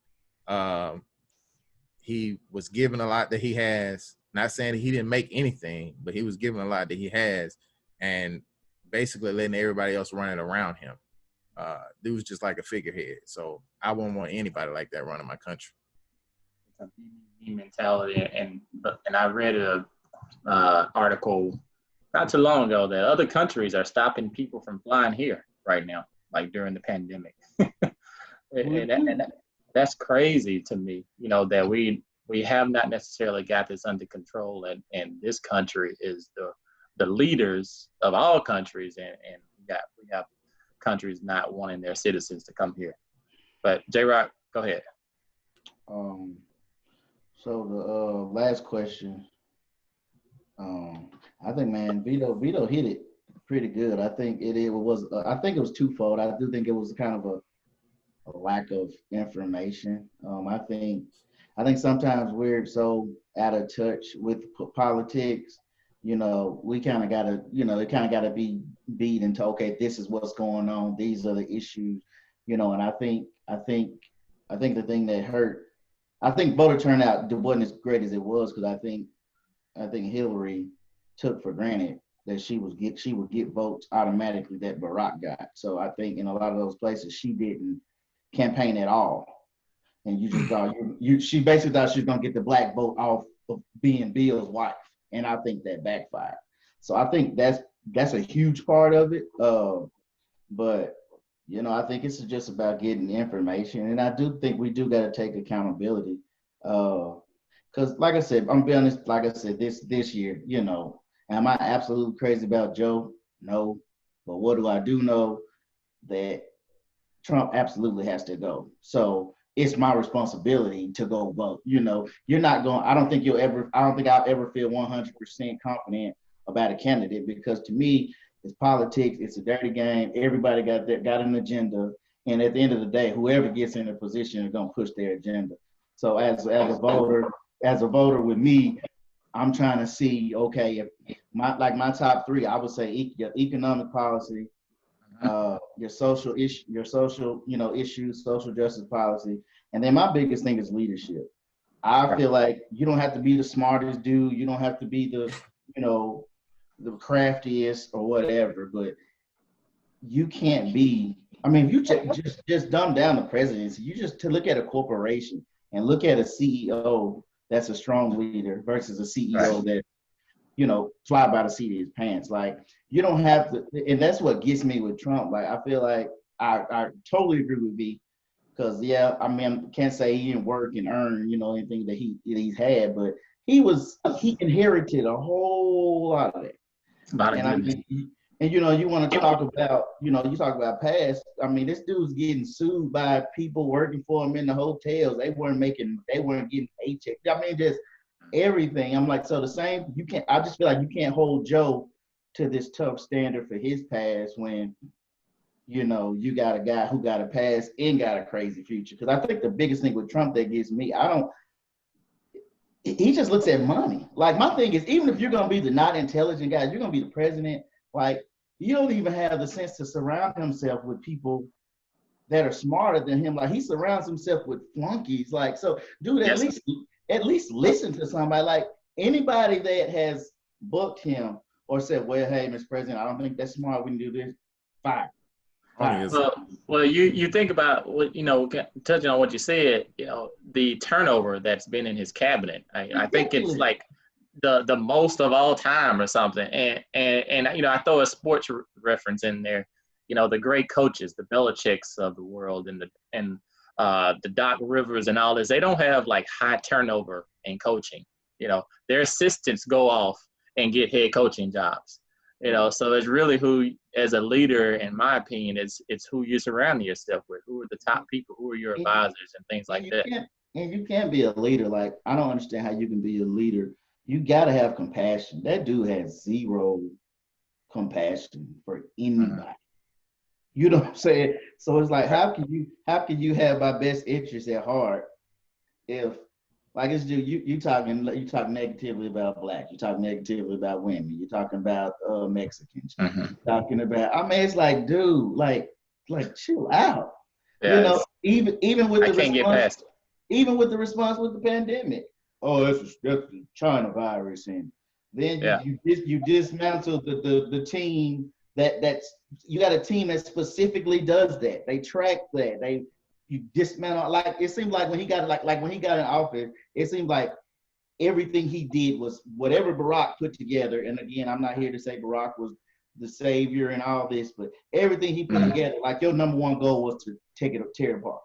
He was given a lot that he has. Not saying that he didn't make anything, but he was given a lot that he has, and basically letting everybody else run it around him. Dude's just like a figurehead. So I wouldn't want anybody like that running my country. It's a mentality, and I read a article not too long ago that other countries are stopping people from flying here right now, like during the pandemic. and that's crazy to me, that we have not necessarily got this under control, and this country is the leaders of all countries, and we have countries not wanting their citizens to come here. But J-Rock, go ahead. So the last question, I think, man, Vito hit it pretty good. I think it was twofold. I do think it was kind of a lack of information. I think sometimes we're so out of touch with politics. We kind of gotta, it kind of gotta be beat into, okay, this is what's going on. These are the issues, and I think the thing that hurt, I think voter turnout wasn't as great as it was because I think Hillary took for granted that she would get votes automatically that Barack got. So I think in a lot of those places she didn't campaign at all, and you just thought she basically thought she was gonna get the black vote off of being Bill's wife, and I think that backfired. So I think that's a huge part of it. But you know, I think it's just about getting information, and I do think we do got to take accountability. Because, like I said, I'm being honest. Like I said, this year, you know, am I absolutely crazy about Joe? No, but what do I do know? That Trump absolutely has to go. So it's my responsibility to go vote. You know, you're not going. I don't think I'll ever feel 100% confident about a candidate, because to me, it's politics. It's a dirty game. Everybody got an agenda, and at the end of the day, whoever gets in a position is going to push their agenda. So as a voter with me, I'm trying to see, okay, if my top three, I would say your economic policy, your social issues, social justice policy, and then my biggest thing is leadership. I feel like you don't have to be the smartest dude, you don't have to be the craftiest or whatever, but you can't be. I mean, if you just dumb down the presidency, you just to look at a corporation and look at a CEO that's a strong leader versus a CEO that fly by the seat of his pants. Like, you don't have to, and that's what gets me with Trump. Like, I feel like I totally agree with V, because I mean, can't say he didn't work and earn, anything that he's had, but he inherited a whole lot of that. And I mean, you want to talk about, you talk about past. I mean, this dude's getting sued by people working for him in the hotels. They weren't getting paychecks. I mean, just everything. I'm like, so the same, I just feel like you can't hold Joe to this tough standard for his past when, you got a guy who got a past and got a crazy future. Because I think the biggest thing with Trump that gets me, he just looks at money. Like, my thing is, even if you're going to be the not intelligent guy, you're going to be the president, like, you don't even have the sense to surround himself with people that are smarter than him. Like, he surrounds himself with flunkies. Like, so, dude, at least listen to somebody. Like, anybody that has booked him or said, well, hey, Mr. President, I don't think that's smart, we can do this, fire. Well, you think about what, touching on what you said, the turnover that's been in his cabinet. I think it's like the most of all time or something. And I throw a sports reference in there. The great coaches, the Belichicks of the world, and the Doc Rivers and all this, they don't have like high turnover in coaching. Their assistants go off and get head coaching jobs. So it's really who, as a leader, in my opinion, it's who you surround yourself with. Who are the top people? Who are your advisors and things like that? And you can't be a leader. Like, I don't understand how you can be a leader. You got to have compassion. That dude has zero compassion for anybody. You know what I'm saying? So it's like, how can you have my best interest at heart if, like, it's you talking negatively about blacks, you talk negatively about women, you're talking about Mexicans, you're talking about, I mean, it's like, dude, like chill out. Yeah, even with I can't get past it. Even with the response with the pandemic. Oh, that's the China virus, and then you dismantle the team that's you got a team that specifically does that. They track that. You dismantle. Like, it seemed like when he got when he got in office, it seemed like everything he did was whatever Barack put together. And again, I'm not here to say Barack was the savior and all this, but everything he put together, like, your number one goal was to tear apart,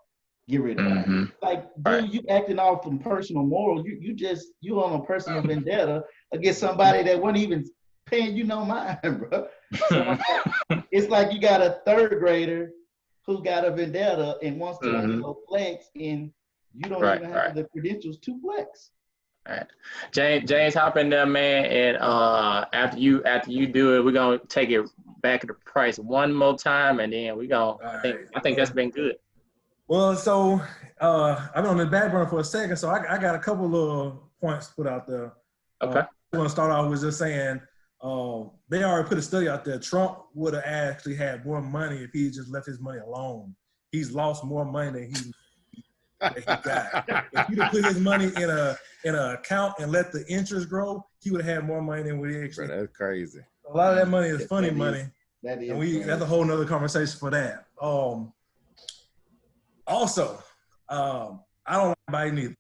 get rid of it. Like, dude, you acting off from personal morals. You on a personal vendetta against somebody that wasn't even paying you no mind, bro. So it's like you got a third grader who got a vendetta and wants to go flex, and you don't even have the credentials to flex. All right, James, hop in there, man. And after you do it, we're gonna take it back to the price one more time, and then we gonna. I think that's been good. Well, so I've been on the back burner for a second, so I got a couple of points put out there. Okay. I want to start off with just saying they already put a study out there. Trump would have actually had more money if he just left his money alone. He's lost more money than he got. If he'd have put his money in an account and let the interest grow, he would have had more money than we actually. Bro, that's crazy. A lot of that money is funny money. That's a whole nother conversation for that. Also, I don't like Biden either.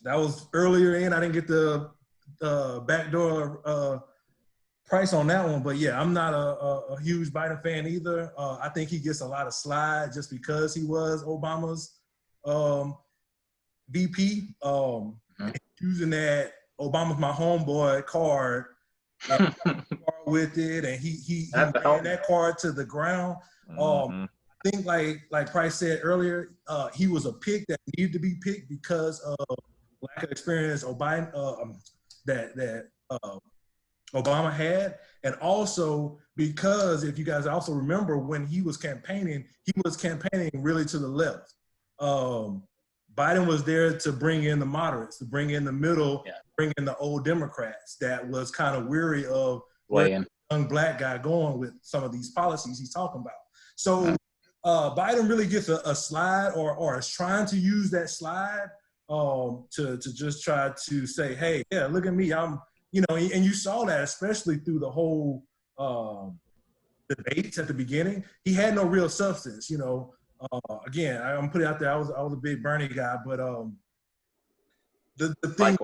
That was earlier in. I didn't get the backdoor price on that one. But yeah, I'm not a huge Biden fan either. I think he gets a lot of slide just because he was Obama's VP. Using that Obama's my homeboy card and with it, and he ran that card to the ground. I think like Price said earlier, he was a pick that needed to be picked because of lack of experience that Obama had, and also because if you guys also remember when he was campaigning really to the left. Biden was there to bring in the moderates, to bring in the middle, bring in the old Democrats that was kind of weary of where the young black guy going with some of these policies he's talking about. So Biden really gets a slide or is trying to use that slide to just try to say, hey, yeah, look at me. I'm, and you saw that especially through the whole debates at the beginning. He had no real substance, again, I'm putting it out there. I was a big Bernie guy, but the thing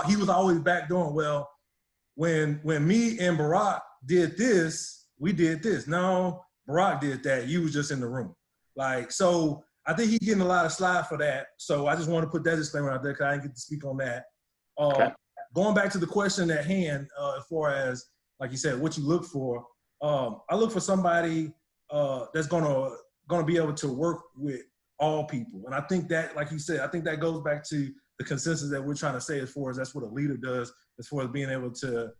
he was always backdooring. Well, when me and Barack did this, we did this. No, Barack did that. You was just in the room. So I think he's getting a lot of slide for that. So I just want to put that disclaimer out there because I didn't get to speak on that. Going back to the question at hand, as far as like you said, what you look for. I look for somebody that's gonna be able to work with all people. And I think that, like you said, I think that goes back to the consensus that we're trying to say as far as that's what a leader does, as far as being able to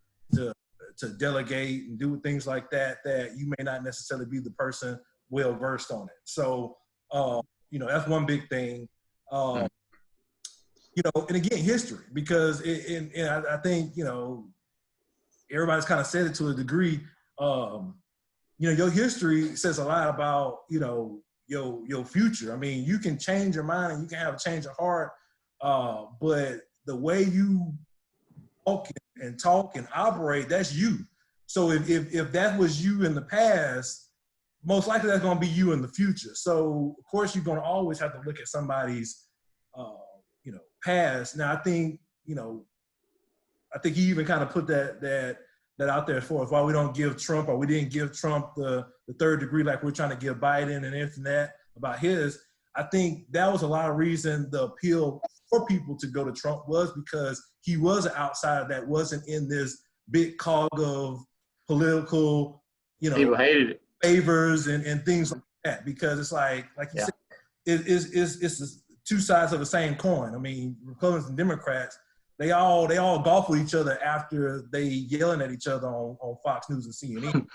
delegate and do things like that you may not necessarily be the person well versed on it. So, that's one big thing. And again, history, because I think, everybody's kind of said it to a degree. Your history says a lot about, your future. I mean, you can change your mind and you can have a change of heart, but the way you walk and talk and operate, that's you. So if that was you in the past, most likely that's going to be you in the future. So of course you're going to always have to look at somebody's, past. Now I think he even kind of put that out there as far as why we don't give Trump, or we didn't give Trump the third degree like we're trying to give Biden and everything that about his. I think that was a lot of reason the appeal for people to go to Trump was because he was an outsider that wasn't in this big cog of political, people hated it. Favors and things like that, because it's like you said, it's two sides of the same coin. I mean, Republicans and Democrats, they all golf with each other after they yelling at each other on Fox News and CNN.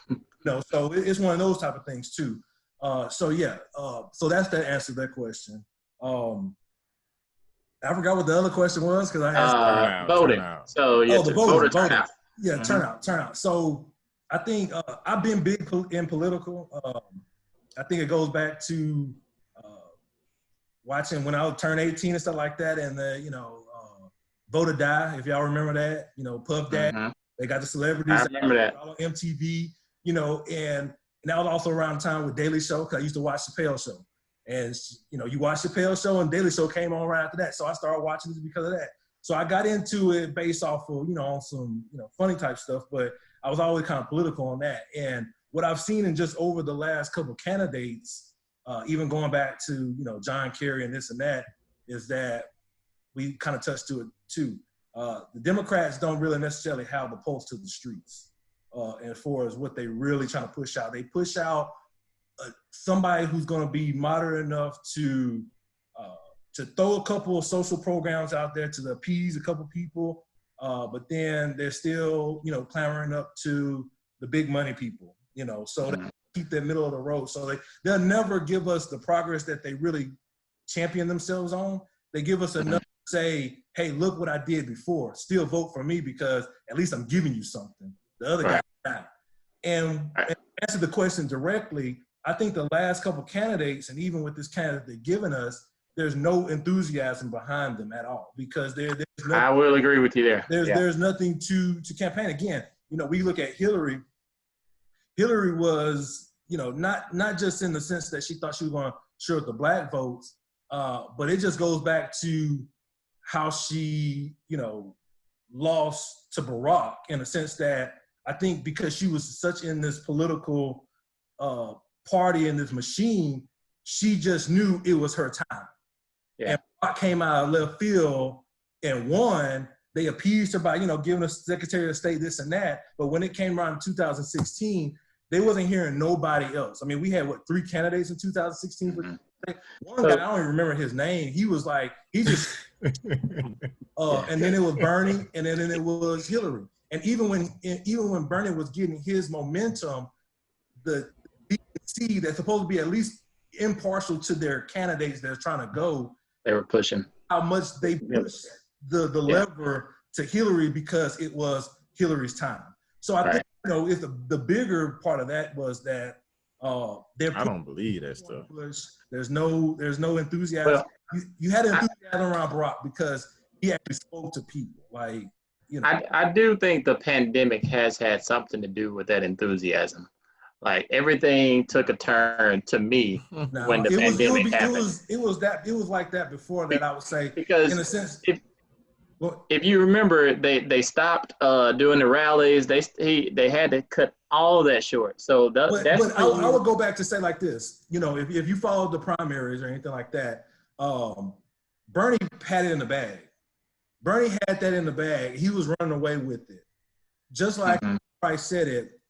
So it's one of those type of things too. So that's the answer to that question. I forgot what the other question was because I asked voting. Turnout. So the voter turnout. Yeah, turnout. So I think I've been big in political. I think it goes back to watching when I would turn 18 and stuff like that, and the Vote or Die, if y'all remember that, Puff Daddy, they got the celebrities. I remember that. On MTV, and that was also around the time with Daily Show, because I used to watch Chappelle Show. And, you watch Chappelle Show and Daily Show came on right after that. So I started watching this because of that. So I got into it based off of, on some, funny type stuff, but I was always kind of political on that. And what I've seen in just over the last couple candidates, even going back to, John Kerry and this and that, is that we kind of touched to it too. The Democrats don't really necessarily have the pulse to the streets as far as what they really trying to push out. They push out somebody who's going to be moderate enough to throw a couple of social programs out there to appease a couple people, but then they're still, clamoring up to the big money people, so they keep that middle of the road. So they'll never give us the progress that they really champion themselves on. They give us enough to say, hey, look what I did before. Still vote for me because at least I'm giving you something. The other guy not. And to answer the question directly, I think the last couple candidates, and even with this candidate they're giving us, there's no enthusiasm behind them at all, because there's no, I will agree with you there. There's nothing to campaign. Again, we look at Hillary. Hillary was, not just in the sense that she thought she was going to shore up the black votes, but it just goes back to how she, lost to Barack in a sense that I think because she was such in this political party in this machine, she just knew it was her time. Yeah. And Barack came out of left field and won. They appeased her by, giving the Secretary of State this and that. But when it came around in 2016, they wasn't hearing nobody else. I mean, we had, 3 candidates in 2016? Mm-hmm. One guy, I don't even remember his name. He was like, he just, and then it was Bernie, and then it was Hillary. And even when Bernie was getting his momentum, the DNC that's supposed to be at least impartial to their candidates that's trying to go, they were pushing how much they pushed the lever to Hillary because it was Hillary's time. So I think if the bigger part of that was that I don't believe that stuff. There's no enthusiasm. Well, you had enthusiasm around Barack because he actually spoke to people. I do think the pandemic has had something to do with that enthusiasm. Like everything took a turn to me when the pandemic happened. It was like that before that, I would say. Because in a sense, if you remember, they stopped doing the rallies. They had to cut all of that short. So that's. But I would go back to say like this. If you followed the primaries or anything like that, Bernie had it in the bag. Bernie had that in the bag. He was running away with it. Just like Price said it,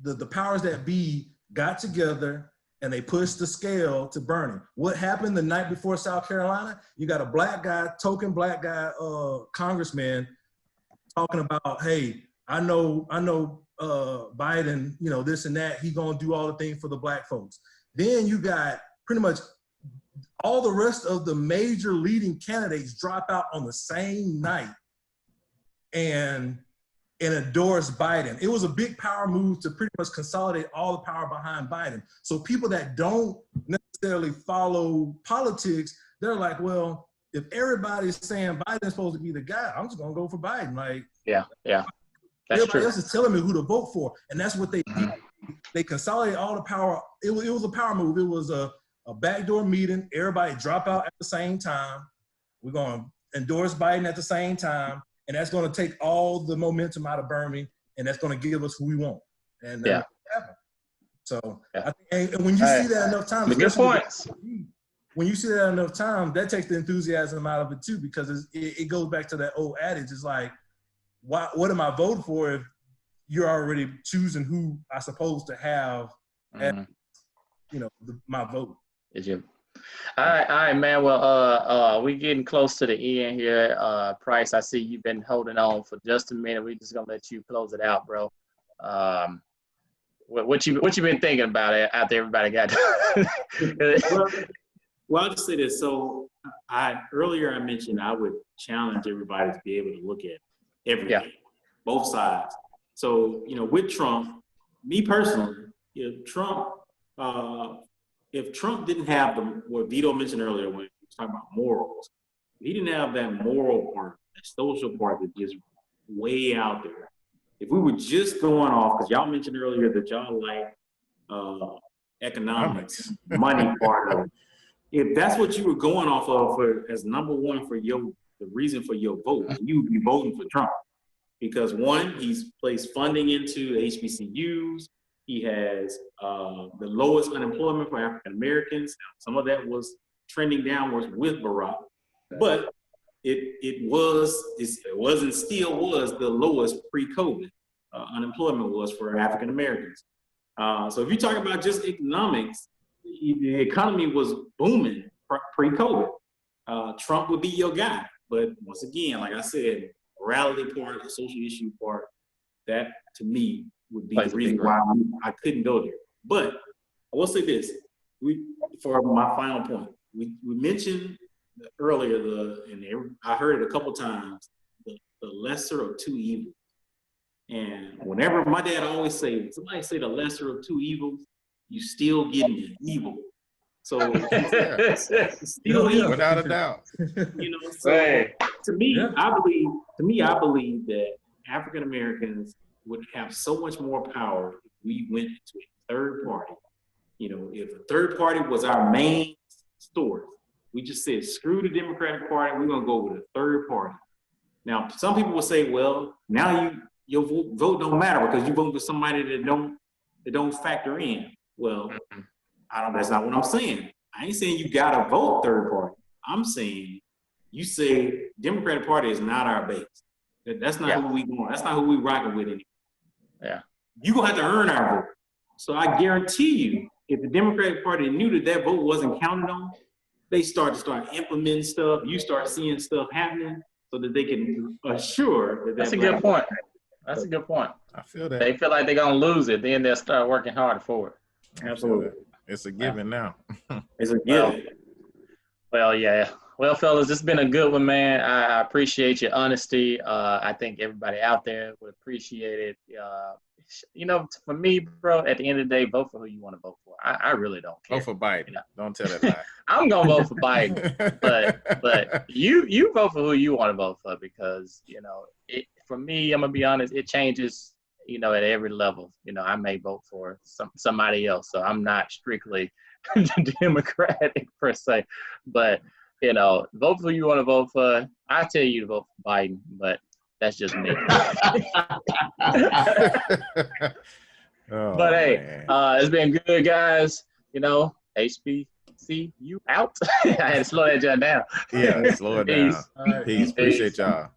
the powers that be got together and they pushed the scale to Bernie. What happened the night before South Carolina? You got a token black guy, congressman talking about, hey, I know Biden, this and that, he gonna do all the things for the black folks. Then you got pretty much all the rest of the major leading candidates drop out on the same night and endorse Biden. It was a big power move to pretty much consolidate all the power behind Biden. So people that don't necessarily follow politics, they're like, well, if everybody's saying Biden's supposed to be the guy, I'm just gonna go for Biden. Yeah. That's everybody true. else is telling me who to vote for, and that's what they did. They consolidated all the power. It was a power move. It was a backdoor meeting. Everybody drop out at the same time. We're gonna endorse Biden at the same time. And that's going to take all the momentum out of Bernie, and that's going to give us who we want. And so, I think, and when you see that enough times, good points. When you see that enough time, that takes the enthusiasm out of it too, because it goes back to that old adage. It's like, what am I voting for if you're already choosing who I'm supposed to have as, my vote? Is you? All right, man. Well, we're getting close to the end here. Price, I see you've been holding on for just a minute. We're just gonna let you close it out, bro. What you been thinking about it after everybody got done? Well, I'll just say this. So earlier I mentioned I would challenge everybody to be able to look at everything, both sides. So, with Trump, me personally, if Trump didn't have what Vito mentioned earlier when he was talking about morals, if he didn't have that moral part, that social part that just way out there. If we were just going off, because y'all mentioned earlier that y'all like economics, money part of it. If that's what you were going off of as number one for the reason for your vote, you would be voting for Trump. Because one, he's placed funding into HBCUs. He has the lowest unemployment for African Americans. Some of that was trending downwards with Barack, but it was and still was the lowest pre-COVID unemployment was for African Americans. So if you're talking about just economics, the economy was booming pre-COVID. Trump would be your guy, but once again, like I said, morality part, the social issue part, that to me would be the reason why I couldn't go there. But I will say this, for my final point, we mentioned earlier and I heard it a couple times, the lesser of two evils. And whenever my dad always say, somebody say the lesser of two evils, you still getting the evil. So still evil, without a doubt. So to me, I believe that African Americans would have so much more power if we went into a third party. If a third party was our main source, we just said, screw the Democratic Party, we're gonna go with a third party. Now, some people will say, well, now your vote don't matter because you vote for somebody that don't factor in. Well, that's not what I'm saying. I ain't saying you gotta vote third party. I'm saying you say Democratic Party is not our base. That's not who we going. That's not who we rocking with anymore. Yeah. You gonna have to earn our vote. So I guarantee you, if the Democratic Party knew that vote wasn't counted on, they start implementing stuff. You start seeing stuff happening so that they can assure that. That's a good point. That's a good point. I feel that. They feel like they're gonna lose it, then they'll start working harder for it. Absolutely. It's a given now. It's a given. Well, yeah. Well, fellas, this has been a good one, man. I appreciate your honesty. I think everybody out there would appreciate it. For me, bro, at the end of the day, vote for who you want to vote for. I really don't care. Vote for Biden. Don't tell that lie. I'm gonna vote for Biden, but you vote for who you want to vote for because for me, I'm gonna be honest, it changes. At every level. I may vote for somebody else, so I'm not strictly Democratic per se. But vote for who you want to vote for. I tell you to vote for Biden, but that's just me. But hey, it's been good, guys. HBCU out. I had to slow that down. Yeah, slow it down. All right. Peace. Appreciate y'all.